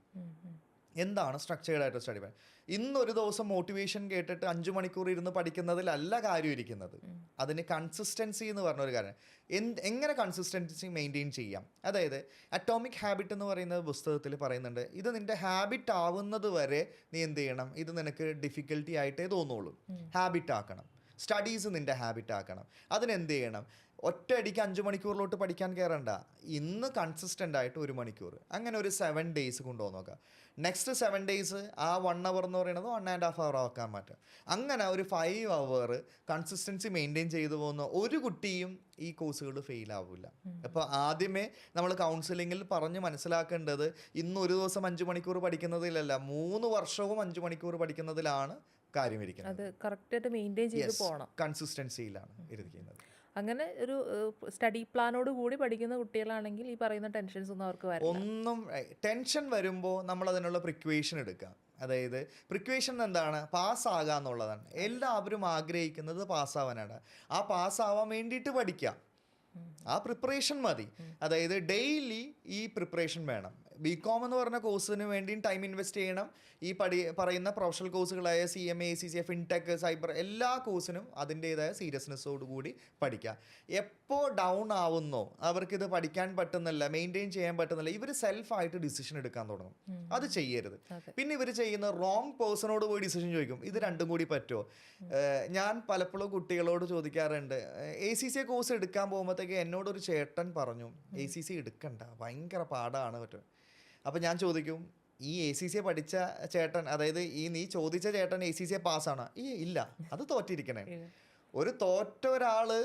എന്താണ് സ്ട്രക്ചേർഡ് ആയിട്ട് സ്റ്റഡി പ്ലാൻ? ഇന്നൊരു ദിവസം മോട്ടിവേഷൻ കേട്ടിട്ട് 5 മണിക്കൂർ ഇരുന്ന് പഠിക്കുന്നതിലല്ല കാര്യം ഇരിക്കുന്നത്. അതിന് കൺസിസ്റ്റൻസി എന്ന് പറഞ്ഞൊരു കാര്യം. എങ്ങനെ കൺസിസ്റ്റൻസി മെയിൻറ്റെയിൻ ചെയ്യാം? അതായത് അറ്റോമിക് ഹാബിറ്റ് എന്ന് പറയുന്ന പുസ്തകത്തിൽ പറയുന്നുണ്ട്, ഇത് നിൻ്റെ ഹാബിറ്റ് ആവുന്നത് വരെ നീ എന്ത് ചെയ്യണം? ഇത് നിനക്ക് ഡിഫിക്കൽട്ടി ആയിട്ടേ തോന്നുള്ളൂ. ഹാബിറ്റ് ആക്കണം. സ്റ്റഡീസ് നിൻ്റെ ഹാബിറ്റ് ആക്കണം. അതിനെന്ത് ചെയ്യണം? ഒറ്റയടിക്ക് 5 മണിക്കൂറിലോട്ട് പഠിക്കാൻ കയറണ്ട. ഇന്ന് കൺസിസ്റ്റൻ്റ് ആയിട്ട് 1 മണിക്കൂർ, അങ്ങനെ ഒരു 7 ഡേയ്സ് കൊണ്ടുപോകാൻ നോക്കാം. നെക്സ്റ്റ് 7 ഡേയ്സ് ആ 1 അവർ എന്ന് പറയുന്നത് 1.5 അവർ ആക്കാൻ പറ്റും. അങ്ങനെ ഒരു 5 അവർ കൺസിസ്റ്റൻസി മെയിൻറ്റെയിൻ ചെയ്തു പോകുന്ന ഒരു കുട്ടിയും ഈ കോഴ്സുകൾ ഫെയിൽ ആവില്ല. അപ്പോൾ ആദ്യമേ നമ്മൾ കൗൺസിലിങ്ങിൽ പറഞ്ഞ് മനസ്സിലാക്കേണ്ടത് ഇന്ന് ഒരു ദിവസം 5 മണിക്കൂർ പഠിക്കുന്നതിലല്ല, 3 വർഷവും 5 മണിക്കൂർ പഠിക്കുന്നതിലാണ് കാര്യം ഇരിക്കുന്നത്. അത് കറക്റ്റായിട്ട് മെയിൻറ്റെയിൻ ചെയ്ത് പോകണം. കൺസിസ്റ്റൻസിയിലാണ് ഇരിക്കുന്നത്. അങ്ങനെ ഒരു സ്റ്റഡി പ്ലാനോട് കൂടി പഠിക്കുന്ന കുട്ടികളാണെങ്കിൽ ഈ പറയുന്ന ടെൻഷൻസ് ഒന്നും അവർക്ക് വരില്ല. ഒന്നും ടെൻഷൻ വരുമ്പോൾ നമ്മൾ അതിനുള്ള പ്രിക്വേഷൻ എടുക്കാം. അതായത് പ്രിക്വേഷൻ എന്താണ്? പാസ്സാകുക എന്നുള്ളതാണ്. എല്ലാവരും ആഗ്രഹിക്കുന്നത് പാസ്സാവാനാണ്. ആ പാസ്സാവാൻ വേണ്ടിയിട്ട് പഠിക്കാം, ആ പ്രിപ്പറേഷൻ മതി. അതായത് ഡെയിലി ഈ പ്രിപ്പറേഷൻ വേണം. ബികോം എന്ന് പറഞ്ഞ കോഴ്സിന് വേണ്ടിയും ടൈം ഇൻവെസ്റ്റ് ചെയ്യണം. ഈ പറയുന്ന പ്രൊഫഷണൽ കോഴ്സുകളായ CMA, ACCA, ഫിൻടെക്, സൈബർ എല്ലാ കോഴ്സിനും അതിൻ്റേതായ സീരിയസ്നെസ്സോടുകൂടി പഠിക്കുക. എപ്പോൾ ഡൗൺ ആവുന്നോ, അവർക്കിത് പഠിക്കാൻ പറ്റുന്നില്ല, മെയിൻറ്റെയിൻ ചെയ്യാൻ പറ്റുന്നില്ല, ഇവർ സെൽഫായിട്ട് ഡിസിഷൻ എടുക്കാൻ തുടങ്ങും. അത് ചെയ്യരുത്. പിന്നെ ഇവർ ചെയ്യുന്ന റോങ് പേഴ്സണോട് പോയി ഡിസിഷൻ ചോദിക്കും, ഇത് രണ്ടും കൂടി പറ്റുമോ? ഞാൻ പലപ്പോഴും കുട്ടികളോട് ചോദിക്കാറുണ്ട്, ACCA കോഴ്സ് എടുക്കാൻ പോകുമ്പോഴത്തേക്ക് എന്നോടൊരു ചേട്ടൻ പറഞ്ഞു ACCA എടുക്കണ്ട, ഭയങ്കര പാടാണ് പറ്റും. അപ്പം ഞാൻ ചോദിക്കും, ഈ ACCA പഠിച്ച ചേട്ടൻ, അതായത് ഈ നീ ചോദിച്ച ചേട്ടൻ ACCA പാസ്സാണ്? ഇല്ല, അത് തോറ്റിരിക്കണേ. ഒരു തോറ്റ ഒരാള്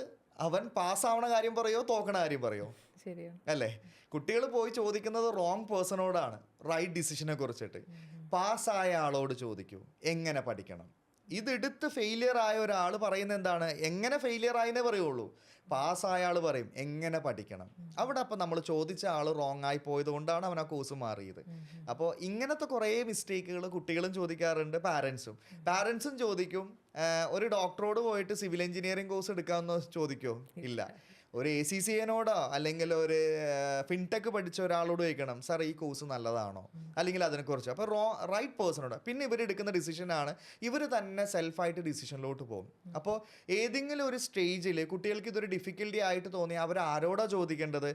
അവൻ പാസ്സാവണ കാര്യം പറയോ തോക്കണ കാര്യം പറയോ? അല്ലേ? കുട്ടികൾ പോയി ചോദിക്കുന്നത് റോങ് പേഴ്സണോടാണ് റൈറ്റ് ഡിസിഷനെ കുറിച്ചിട്ട്. പാസ്സായ ആളോട് ചോദിക്കൂ എങ്ങനെ പഠിക്കണം. ഇതെടുത്ത് ഫെയിലിയർ ആയ ഒരാൾ പറയുന്നത് എന്താണ്? എങ്ങനെ ഫെയിലിയർ ആയെന്നേ പറയുള്ളൂ. പാസ്സായ ആൾ പറയും എങ്ങനെ പഠിക്കണം. അവിടെ അപ്പം നമ്മൾ ചോദിച്ച ആൾ റോങ് ആയി പോയത് കൊണ്ടാണ് അവൻ ആ കോഴ്സ് മാറിയത്. അപ്പോൾ ഇങ്ങനത്തെ കുറേ മിസ്റ്റേക്കുകൾ കുട്ടികളും ചോദിക്കാറുണ്ട്, പാരൻസും ചോദിക്കും. ഒരു ഡോക്ടറോട് പോയിട്ട് സിവിൽ എഞ്ചിനീയറിംഗ് കോഴ്സ് എടുക്കാമെന്ന് ചോദിക്കുമോ? ഇല്ല. ഒരു ACCAനോടോ അല്ലെങ്കിൽ ഒരു ഫിൻടെക് പഠിച്ച ഒരാളോട് ചോദിക്കണം, സാർ ഈ കോഴ്സ് നല്ലതാണോ, അല്ലെങ്കിൽ അതിനെക്കുറിച്ച്. അപ്പോൾ റൈറ്റ് പേഴ്സണോട്. പിന്നെ ഇവരെടുക്കുന്ന ഡിസിഷനാണ്, ഇവർ തന്നെ സെൽഫായിട്ട് ഡിസിഷനിലോട്ട് പോകും. അപ്പോൾ ഏതെങ്കിലും ഒരു സ്റ്റേജിൽ കുട്ടികൾക്ക് ഇതൊരു ഡിഫിക്കൽറ്റി ആയിട്ട് തോന്നി അവർ ആരോടാ ചോദിക്കേണ്ടത്?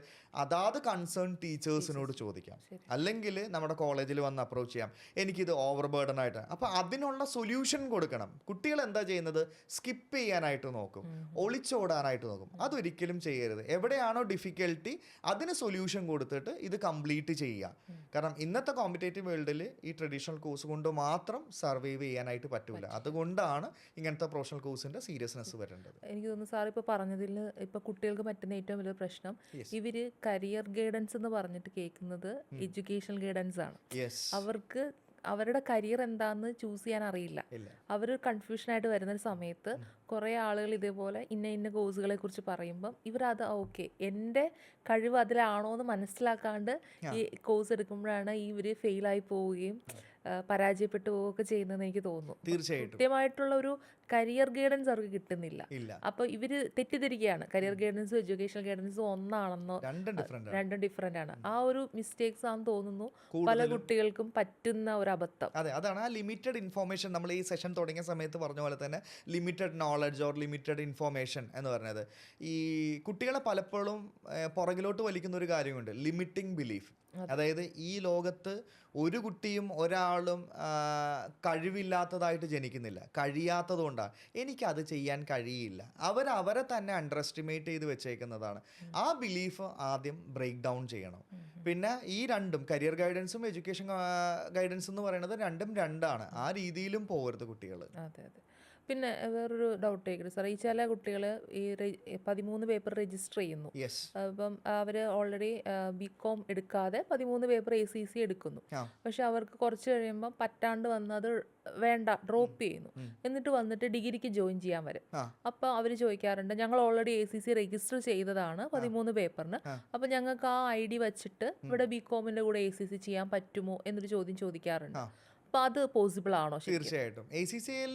അതാത് കൺസേൺ ടീച്ചേഴ്സിനോട് ചോദിക്കാം, അല്ലെങ്കിൽ നമ്മുടെ കോളേജിൽ വന്ന് അപ്രോച്ച് ചെയ്യാം. എനിക്കിത് ഓവർ ബേർഡൻ ആയിട്ട്. അപ്പോൾ അതിനുള്ള സൊല്യൂഷൻ കൊടുക്കണം. കുട്ടികൾ എന്താ ചെയ്യുന്നത്? സ്കിപ്പ് ചെയ്യാനായിട്ട് നോക്കും, ഒളിച്ചോടാനായിട്ട് നോക്കും. അതൊരിക്കലും ചെയ്യരുത്. എവിടെയാണോ ഡിഫിക്കൽട്ടി അതിന് സൊല്യൂഷൻ കൊടുത്തിട്ട് ഇത് കംപ്ലീറ്റ് ചെയ്യുക. കാരണം ഇന്നത്തെ കോമ്പറ്റേറ്റീവ് വേൾഡിൽ ഈ ട്രഡീഷണൽ കോഴ്സ് കൊണ്ട് മാത്രം സർവൈവ് ചെയ്യാനായിട്ട് പറ്റില്ല. അതുകൊണ്ടാണ് ഇങ്ങനത്തെ പ്രൊഫഷണൽ കോഴ്സിന്റെ സീരിയസ്നെസ് വരേണ്ടത്. എനിക്ക് തോന്നുന്നു സാർ ഇപ്പോൾ പറഞ്ഞതിൽ ഇപ്പോൾ കുട്ടികൾക്ക് പറ്റുന്ന ഏറ്റവും വലിയ പ്രശ്നം ഇവർ കരിയർ ഗൈഡൻസ് എന്ന് പറഞ്ഞിട്ട് കേൾക്കുന്നത് എഡ്യൂക്കേഷണൽ ഗൈഡൻസ് ആണ്. അവർക്ക് അവരുടെ കരിയർ എന്താണെന്ന് ചൂസ് ചെയ്യാൻ അറിയില്ല. അവർ കൺഫ്യൂഷനായിട്ട് വരുന്നൊരു സമയത്ത് കുറേ ആളുകൾ ഇതേപോലെ ഇന്ന കോഴ്സുകളെ കുറിച്ച് പറയുമ്പം ഇവരത് ഓക്കെ എൻ്റെ കഴിവ് അതിലാണോ എന്ന് മനസ്സിലാക്കാണ്ട് ഈ കോഴ്സ് എടുക്കുമ്പോഴാണ് ഇവർ ഫെയിലായി പോവുകയും പരാജയപ്പെട്ടു പോവുകയൊക്കെ ചെയ്യുന്നതെന്ന് എനിക്ക് തോന്നുന്നു. തീർച്ചയായിട്ടും കൃത്യമായിട്ടുള്ള ഒരു കരിയർ ഗൈഡൻസ് അവർക്ക് കിട്ടുന്നില്ല. അപ്പോൾ ഇവർ തെറ്റിദ്ധരിക്കുകയാണ്, കരിയർ ഗൈഡൻസും എഡ്യൂക്കേഷണൽ ഗൈഡൻസും ഒന്നാണെന്നോ, രണ്ടും ഡിഫറെൻ്റ് ആണ്. ആ ഒരു മിസ്റ്റേക്സ് ആണെന്ന് തോന്നുന്നു പല കുട്ടികൾക്കും പറ്റുന്ന ഒരു അബദ്ധം. അതെ, അതാണ് ആ ലിമിറ്റഡ് ഇൻഫോർമേഷൻ. നമ്മൾ ഈ സെഷൻ തുടങ്ങിയ സമയത്ത് പറഞ്ഞ പോലെ തന്നെ limited knowledge or limited information എന്ന് പറഞ്ഞത് ഈ കുട്ടികളെ പലപ്പോഴും പുറകിലോട്ട് വലിക്കുന്ന ഒരു കാര്യമുണ്ട്, ലിമിറ്റിംഗ് ബിലീഫ്. അതായത് ഈ ലോകത്ത് ഒരു കുട്ടിയും ഒരാളും കഴിവില്ലാത്തതായിട്ട് ജനിക്കുന്നില്ല, കഴിയാത്തത് കൊണ്ടാണ് എനിക്കത് ചെയ്യാൻ കഴിയില്ല. അവരെ തന്നെ അണ്ടർ എസ്റ്റിമേറ്റ് ചെയ്ത് വെച്ചേക്കുന്നതാണ്. ആ ബിലീഫ് ആദ്യം ബ്രേക്ക് ഡൗൺ ചെയ്യണം. പിന്നെ ഈ രണ്ടും, കരിയർ ഗൈഡൻസും എഡ്യൂക്കേഷൻ ഗൈഡൻസ് എന്ന് പറയുന്നത് രണ്ടാണ്. ആ രീതിയിലും പോകരുത് കുട്ടികൾ. അതെ. പിന്നെ വേറൊരു ഡൗട്ട് ചോദിക്കട്ടെ സാർ, ഈ ചില കുട്ടികൾ ഈ 13 പേപ്പർ രജിസ്റ്റർ ചെയ്യുന്നു. അപ്പം അവർ ഓൾറെഡി BCom എടുക്കാതെ 13 പേപ്പർ ACC എടുക്കുന്നു. പക്ഷെ അവർക്ക് കുറച്ച് കഴിയുമ്പം പറ്റാണ്ട് വന്ന് അത് വേണ്ട ഡ്രോപ്പ് ചെയ്യുന്നു. എന്നിട്ട് വന്നിട്ട് ഡിഗ്രിക്ക് ജോയിൻ ചെയ്യാൻ വരും. അപ്പം അവർ ചോദിക്കാറുണ്ട്, ഞങ്ങൾ ഓൾറെഡി ACC രജിസ്റ്റർ ചെയ്തതാണ് 13 പേപ്പറിന്, അപ്പം ഞങ്ങൾക്ക് ആ ID വെച്ചിട്ട് ഇവിടെ BComന്റെ കൂടെ ACC ചെയ്യാൻ പറ്റുമോ എന്നൊരു ചോദ്യം ചോദിക്കാറുണ്ട്. അപ്പോൾ അത് പോസിബിൾ ആണോ? തീർച്ചയായിട്ടും. ACCയിൽ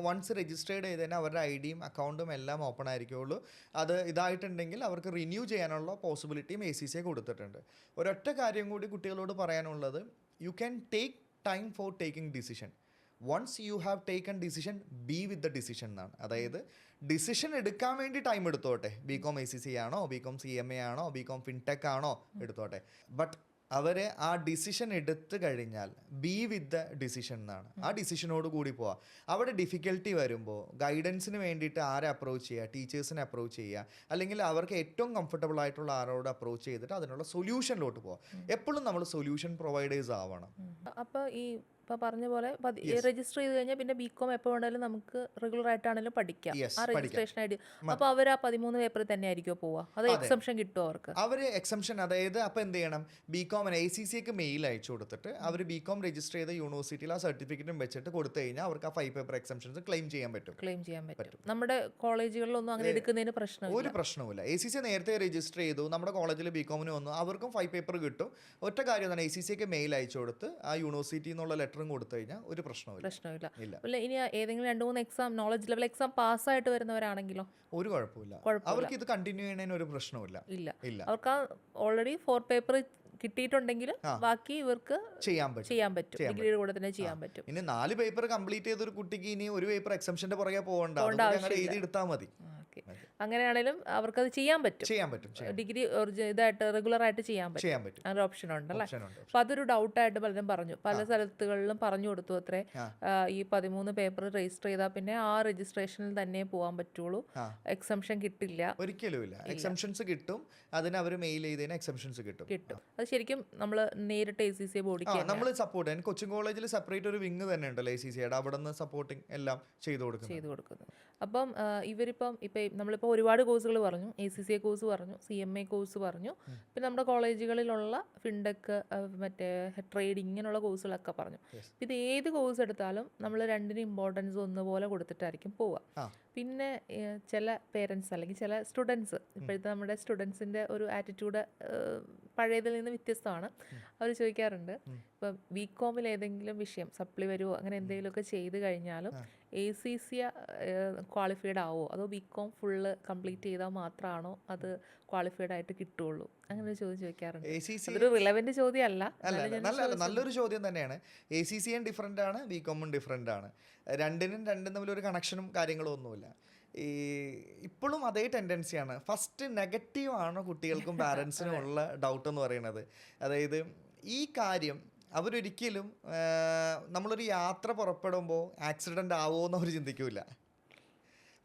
വൺസ് രജിസ്റ്റേർഡ് ചെയ്തതിന് അവരുടെ IDയും അക്കൗണ്ടും എല്ലാം ഓപ്പൺ ആയിരിക്കുള്ളൂ. അത് ഇതായിട്ടുണ്ടെങ്കിൽ അവർക്ക് റിന്യൂ ചെയ്യാനുള്ള പോസിബിലിറ്റിയും ACCയെ കൊടുത്തിട്ടുണ്ട്. ഒരൊറ്റ കാര്യം കൂടി കുട്ടികളോട് പറയാനുള്ളത്, you can take time for taking decision. Once you have taken decision, be with the decision എന്നാണ്. അതായത് ഡിസിഷൻ എടുക്കാൻ വേണ്ടി ടൈം എടുത്തോട്ടെ. BCom ACC ആണോ, BCom CMA ആണോ, BCom ഫിൻടെക് ആണോ എടുത്തോട്ടെ. ബട്ട് അവർ ആ ഡിസിഷൻ എടുത്തു കഴിഞ്ഞാൽ ബി വിത്ത് ദ ഡിസിഷൻ എന്നാണ്. ആ ഡിസിഷനോട് കൂടി പോവാം. അവിടെ ഡിഫിക്കൽട്ടി വരുമ്പോൾ ഗൈഡൻസിന് വേണ്ടിയിട്ട് ആരെ അപ്രോച്ച് ചെയ്യുക, ടീച്ചേഴ്സിനെ അപ്രോച്ച് ചെയ്യുക, അല്ലെങ്കിൽ അവർക്ക് ഏറ്റവും കംഫർട്ടബിൾ ആയിട്ടുള്ള ആരോട് അപ്രോച്ച് ചെയ്തിട്ട് അതിനുള്ള സൊല്യൂഷനിലോട്ട് പോവാം. എപ്പോഴും നമ്മൾ സൊല്യൂഷൻ പ്രൊവൈഡേഴ്സ് ആവണം. അപ്പോൾ ഈ ഇപ്പോൾ പറഞ്ഞ പോലെ രജിസ്റ്റർ ചെയ്ത് കഴിഞ്ഞാൽ പിന്നെ ബികോം എപ്പോൾ വേണമെങ്കിലും നമുക്ക് റെഗുലർ ആയിട്ടാണെങ്കിലും പഠിക്കാം. Yes, ആ പഠിക്കാം. Registration I D. അപ്പോൾ അവർ ആ 13 പേപ്പറിൽ തന്നെ ആയിരിക്കുമോ പോവുക, അത് എക്സംഷൻ കിട്ടുമോ അവർക്ക്? അവർ എക്സംഷൻ, അതായത് അപ്പോൾ എന്ത് ചെയ്യണം, ബികോമിന് ACCക്ക് മെയിൽ അയച്ചു കൊടുത്തിട്ട് അവർ ബികോം രജിസ്റ്റർ ചെയ്ത യൂണിവേഴ്സിറ്റിയിൽ ആ സർട്ടിഫിക്കറ്റും വെച്ചിട്ട് കൊടുത്തു കഴിഞ്ഞാൽ അവർക്ക് ആ 5 പേപ്പർ എക്സംഷൻസ് ക്ലെയിം ചെയ്യാൻ പറ്റും. ക്ലെയിം ചെയ്യാൻ പറ്റും. നമ്മുടെ കോളേജുകളിലൊന്നും അങ്ങനെ എടുക്കുന്നതിന് പ്രശ്നമില്ല. ഒരു പ്രശ്നവുമില്ല. ACC നേരത്തെ രജിസ്റ്റർ ചെയ്തു, നമ്മുടെ കോളേജിൽ ബികോമിന് വന്നു, അവർക്കും 5 പേപ്പർ കിട്ടും. ഒറ്റ കാര്യം തന്നെ, ACCക്ക് മെയിൽ അയച്ചു കൊടുത്ത് ആ യൂണിവേഴ്സിറ്റി എന്നുള്ള ലെറ്ററും കൊടുത്തു കഴിഞ്ഞാൽ ഒരു പ്രശ്നമില്ല. അല്ല, ഇനി ഏതെങ്കിലും 2-3 എക്സാം, നോളജ് ലെവൽ എക്സാം പാസ്സായിട്ട് വരുന്നവരാണെങ്കിലോ ഒരു കുഴപ്പമില്ല. അവർക്ക് ഇത് കണ്ടിന്യൂ ചെയ്യുന്നതിന് ഒരു പ്രശ്നമില്ല. ഇല്ല, അവർക്ക് ഓൾറെഡി 4 പേപ്പർ കിട്ടിയിട്ടുണ്ടെങ്കിൽ ബാക്കി ഇവർക്ക് ചെയ്യാൻ പറ്റും. ഡിഗ്രിയുടെ കൂടെ തന്നെ ചെയ്യാൻ പറ്റും. ഇനി 4 പേപ്പർ കംപ്ലീറ്റ് ചെയ്ത ഒരു കുട്ടിക്ക് ഇനി ഒരു പേപ്പർ എക്സംഷന്റെ പുറകെ പോകണ്ട, എഴുതി എടുത്താൽ മതി. അങ്ങനെയാണെങ്കിലും അവർക്കത് ചെയ്യാൻ പറ്റും. ഡിഗ്രി ഇതായിട്ട് റെഗുലർ ആയിട്ട് ചെയ്യാൻ പറ്റും. അങ്ങനെ ഓപ്ഷൻ ഉണ്ടല്ലേ. അപ്പൊ അതൊരു ഡൗട്ടായിട്ട് പലരും പറഞ്ഞു, പല സ്ഥലത്തുകളിലും പറഞ്ഞു കൊടുത്തു അത്രേ, ഈ 13 പേപ്പർ രജിസ്റ്റർ ചെയ്താൽ പിന്നെ ആ രജിസ്ട്രേഷനിൽ തന്നെ പോകാൻ പറ്റുള്ളൂ, എക്സംഷൻ കിട്ടില്ല. ഒരിക്കലും ഇല്ല, എക്സംഷൻസ് കിട്ടും. അതിന് അവർ മെയിൽ ചെയ്തതിന് എക്സംഷൻസ് കിട്ടും. അത് ശരിക്കും നമ്മൾ നേരിട്ട് ACCA ബോഡിക്ക് നമ്മൾ സപ്പോർട്ട് ചെയ്യാൻ കൊച്ചിൻ കോളേജിൽ സെപ്പറേറ്റ് ഒരു വിങ് തന്നെ ഉണ്ടല്ലോ ACCയുടെ, അവിടെ നിന്ന് സപ്പോർട്ടിങ് എല്ലാം ചെയ്തു കൊടുക്കുന്നത്. അപ്പം ഇവരിപ്പം നമ്മളിപ്പോൾ ഒരുപാട് കോഴ്സുകൾ പറഞ്ഞു, ACCA കോഴ്സ് പറഞ്ഞു, CMA കോഴ്സ് പറഞ്ഞു, പിന്നെ നമ്മുടെ കോളേജുകളിലുള്ള ഫിൻടെക്, മറ്റേ ട്രേഡിങ്, ഇങ്ങനെയുള്ള കോഴ്സുകളൊക്കെ പറഞ്ഞു. ഇത് ഏത് കോഴ്സ് എടുത്താലും നമ്മൾ രണ്ടിനും ഇമ്പോർട്ടൻസ് ഒന്നുപോലെ കൊടുത്തിട്ടായിരിക്കും പോവുക. പിന്നെ ചില പേരൻസ് അല്ലെങ്കിൽ ചില സ്റ്റുഡൻസ്, ഇപ്പോഴത്തെ നമ്മുടെ സ്റ്റുഡൻസിൻ്റെ ഒരു ആറ്റിറ്റ്യൂഡ് പഴയതിൽ നിന്ന് വ്യത്യസ്തമാണ്. അവർ ചോദിക്കാറുണ്ട്, ഇപ്പം ബികോമിൽ ഏതെങ്കിലും വിഷയം സപ്ലി വരുമോ, അങ്ങനെ എന്തെങ്കിലുമൊക്കെ ചെയ്ത് കഴിഞ്ഞാലും ACCA ക്വാളിഫൈഡ് ആവോ, അതോ ബികോം ഫുള്ള് കംപ്ലീറ്റ് ചെയ്താൽ മാത്രമാണോ അത് ക്വാളിഫൈഡ് ആയിട്ട് കിട്ടുള്ളൂ, അങ്ങനെ ഒരു ചോദ്യം ചോദിക്കാറുണ്ട്. അതൊരു റിലവന്റ് ചോദ്യമല്ല, നല്ലൊരു ചോദ്യം തന്നെയാണ്. ACCയും ഡിഫറെൻ്റ് ആണ്, ബികോമും ഡിഫറെൻ്റ് ആണ്. രണ്ടും തമ്മിലൊരു കണക്ഷനും കാര്യങ്ങളും ഒന്നുമില്ല. ഇപ്പോഴും അതേ ടെൻഡൻസിയാണ്. ഫസ്റ്റ് നെഗറ്റീവാണ് കുട്ടികൾക്കും പാരൻസിനും ഉള്ള ഡൗട്ട് എന്ന് പറയുന്നത്. അതായത് ഈ കാര്യം അവരൊരിക്കലും നമ്മളൊരു യാത്ര പുറപ്പെടുമ്പോൾ ആക്സിഡൻ്റ് ആവുമോ എന്ന് അവർ ചിന്തിക്കില്ല.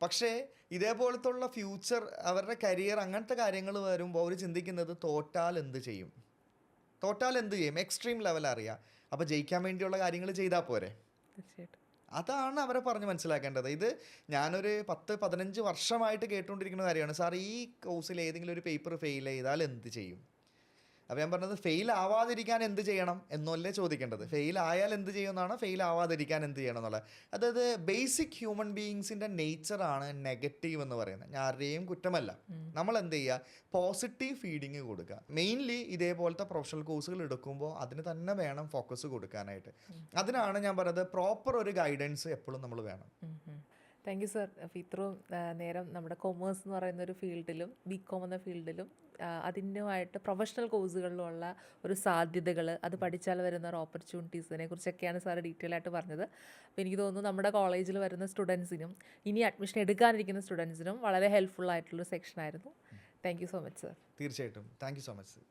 പക്ഷേ ഇതേപോലത്തുള്ള ഫ്യൂച്ചർ, അവരുടെ കരിയർ, അങ്ങനത്തെ കാര്യങ്ങൾ വരുമ്പോൾ അവർ ചിന്തിക്കുന്നത് തോറ്റാൽ എന്ത് ചെയ്യും, എക്സ്ട്രീം ലെവൽ അറിയാം, അപ്പോൾ ജയിക്കാൻ വേണ്ടിയുള്ള കാര്യങ്ങൾ ചെയ്താൽ പോരെ. അതാണ് അവരെ പറഞ്ഞ് മനസ്സിലാക്കേണ്ടത്. ഇത് ഞാനൊരു 10-15 വർഷമായിട്ട് കേട്ടുകൊണ്ടിരിക്കുന്ന കാര്യമാണ്. സാർ, ഈ കോഴ്സിൽ ഏതെങ്കിലും ഒരു പേപ്പർ ഫെയിൽ ചെയ്താൽ എന്ത് ചെയ്യും? അപ്പോൾ ഞാൻ പറഞ്ഞത്, ഫെയിൽ ആവാതിരിക്കാൻ എന്ത് ചെയ്യണം എന്നല്ലേ ചോദിക്കേണ്ടത്. ഫെയിൽ ആയാൽ എന്ത് ചെയ്യുമെന്നാണ്, ഫെയിൽ ആവാതിരിക്കാൻ എന്ത് ചെയ്യണം എന്നുള്ളത്. അതായത് ബേസിക് ഹ്യൂമൻ ബീയിങ്സിൻ്റെ നേച്ചറാണ് നെഗറ്റീവ് എന്ന് പറയുന്നത്. ഞാൻ ആരുടെയും കുറ്റമല്ല. നമ്മൾ എന്ത് ചെയ്യുക, പോസിറ്റീവ് ഫീഡിങ് കൊടുക്കുക. മെയിൻലി ഇതേപോലത്തെ പ്രൊഫഷണൽ കോഴ്സുകൾ എടുക്കുമ്പോൾ അതിന് തന്നെ വേണം ഫോക്കസ് കൊടുക്കാനായിട്ട്. അതിനാണ് ഞാൻ പറയുന്നത്, പ്രോപ്പർ ഒരു ഗൈഡൻസ് എപ്പോഴും നമ്മൾ വേണം. Thank you sir. അപ്പോൾ ഇത്രയും നേരം നമ്മുടെ കൊമേഴ്സ് എന്ന് പറയുന്ന ഒരു ഫീൽഡിലും ബികോം എന്ന ഫീൽഡിലും അതിനുമായിട്ട് പ്രൊഫഷണൽ കോഴ്സുകളിലുള്ള ഒരു സാധ്യതകൾ, അത് പഠിച്ചാൽ വരുന്ന ഒരു ഓപ്പർച്യൂണിറ്റീസിനെ കുറിച്ചൊക്കെയാണ് സാർ ഡീറ്റെയിൽ ആയിട്ട് പറഞ്ഞത്. അപ്പോൾ എനിക്ക് തോന്നുന്നു നമ്മുടെ കോളേജിൽ വരുന്ന സ്റ്റുഡൻസിനും ഇനി അഡ്മിഷൻ എടുക്കാനിരിക്കുന്ന സ്റ്റുഡൻസിനും വളരെ ഹെൽപ്ഫുൾ ആയിട്ടുള്ളൊരു സെക്ഷനായിരുന്നു. Thank you so much sir. തീർച്ചയായിട്ടും thank you so much sir.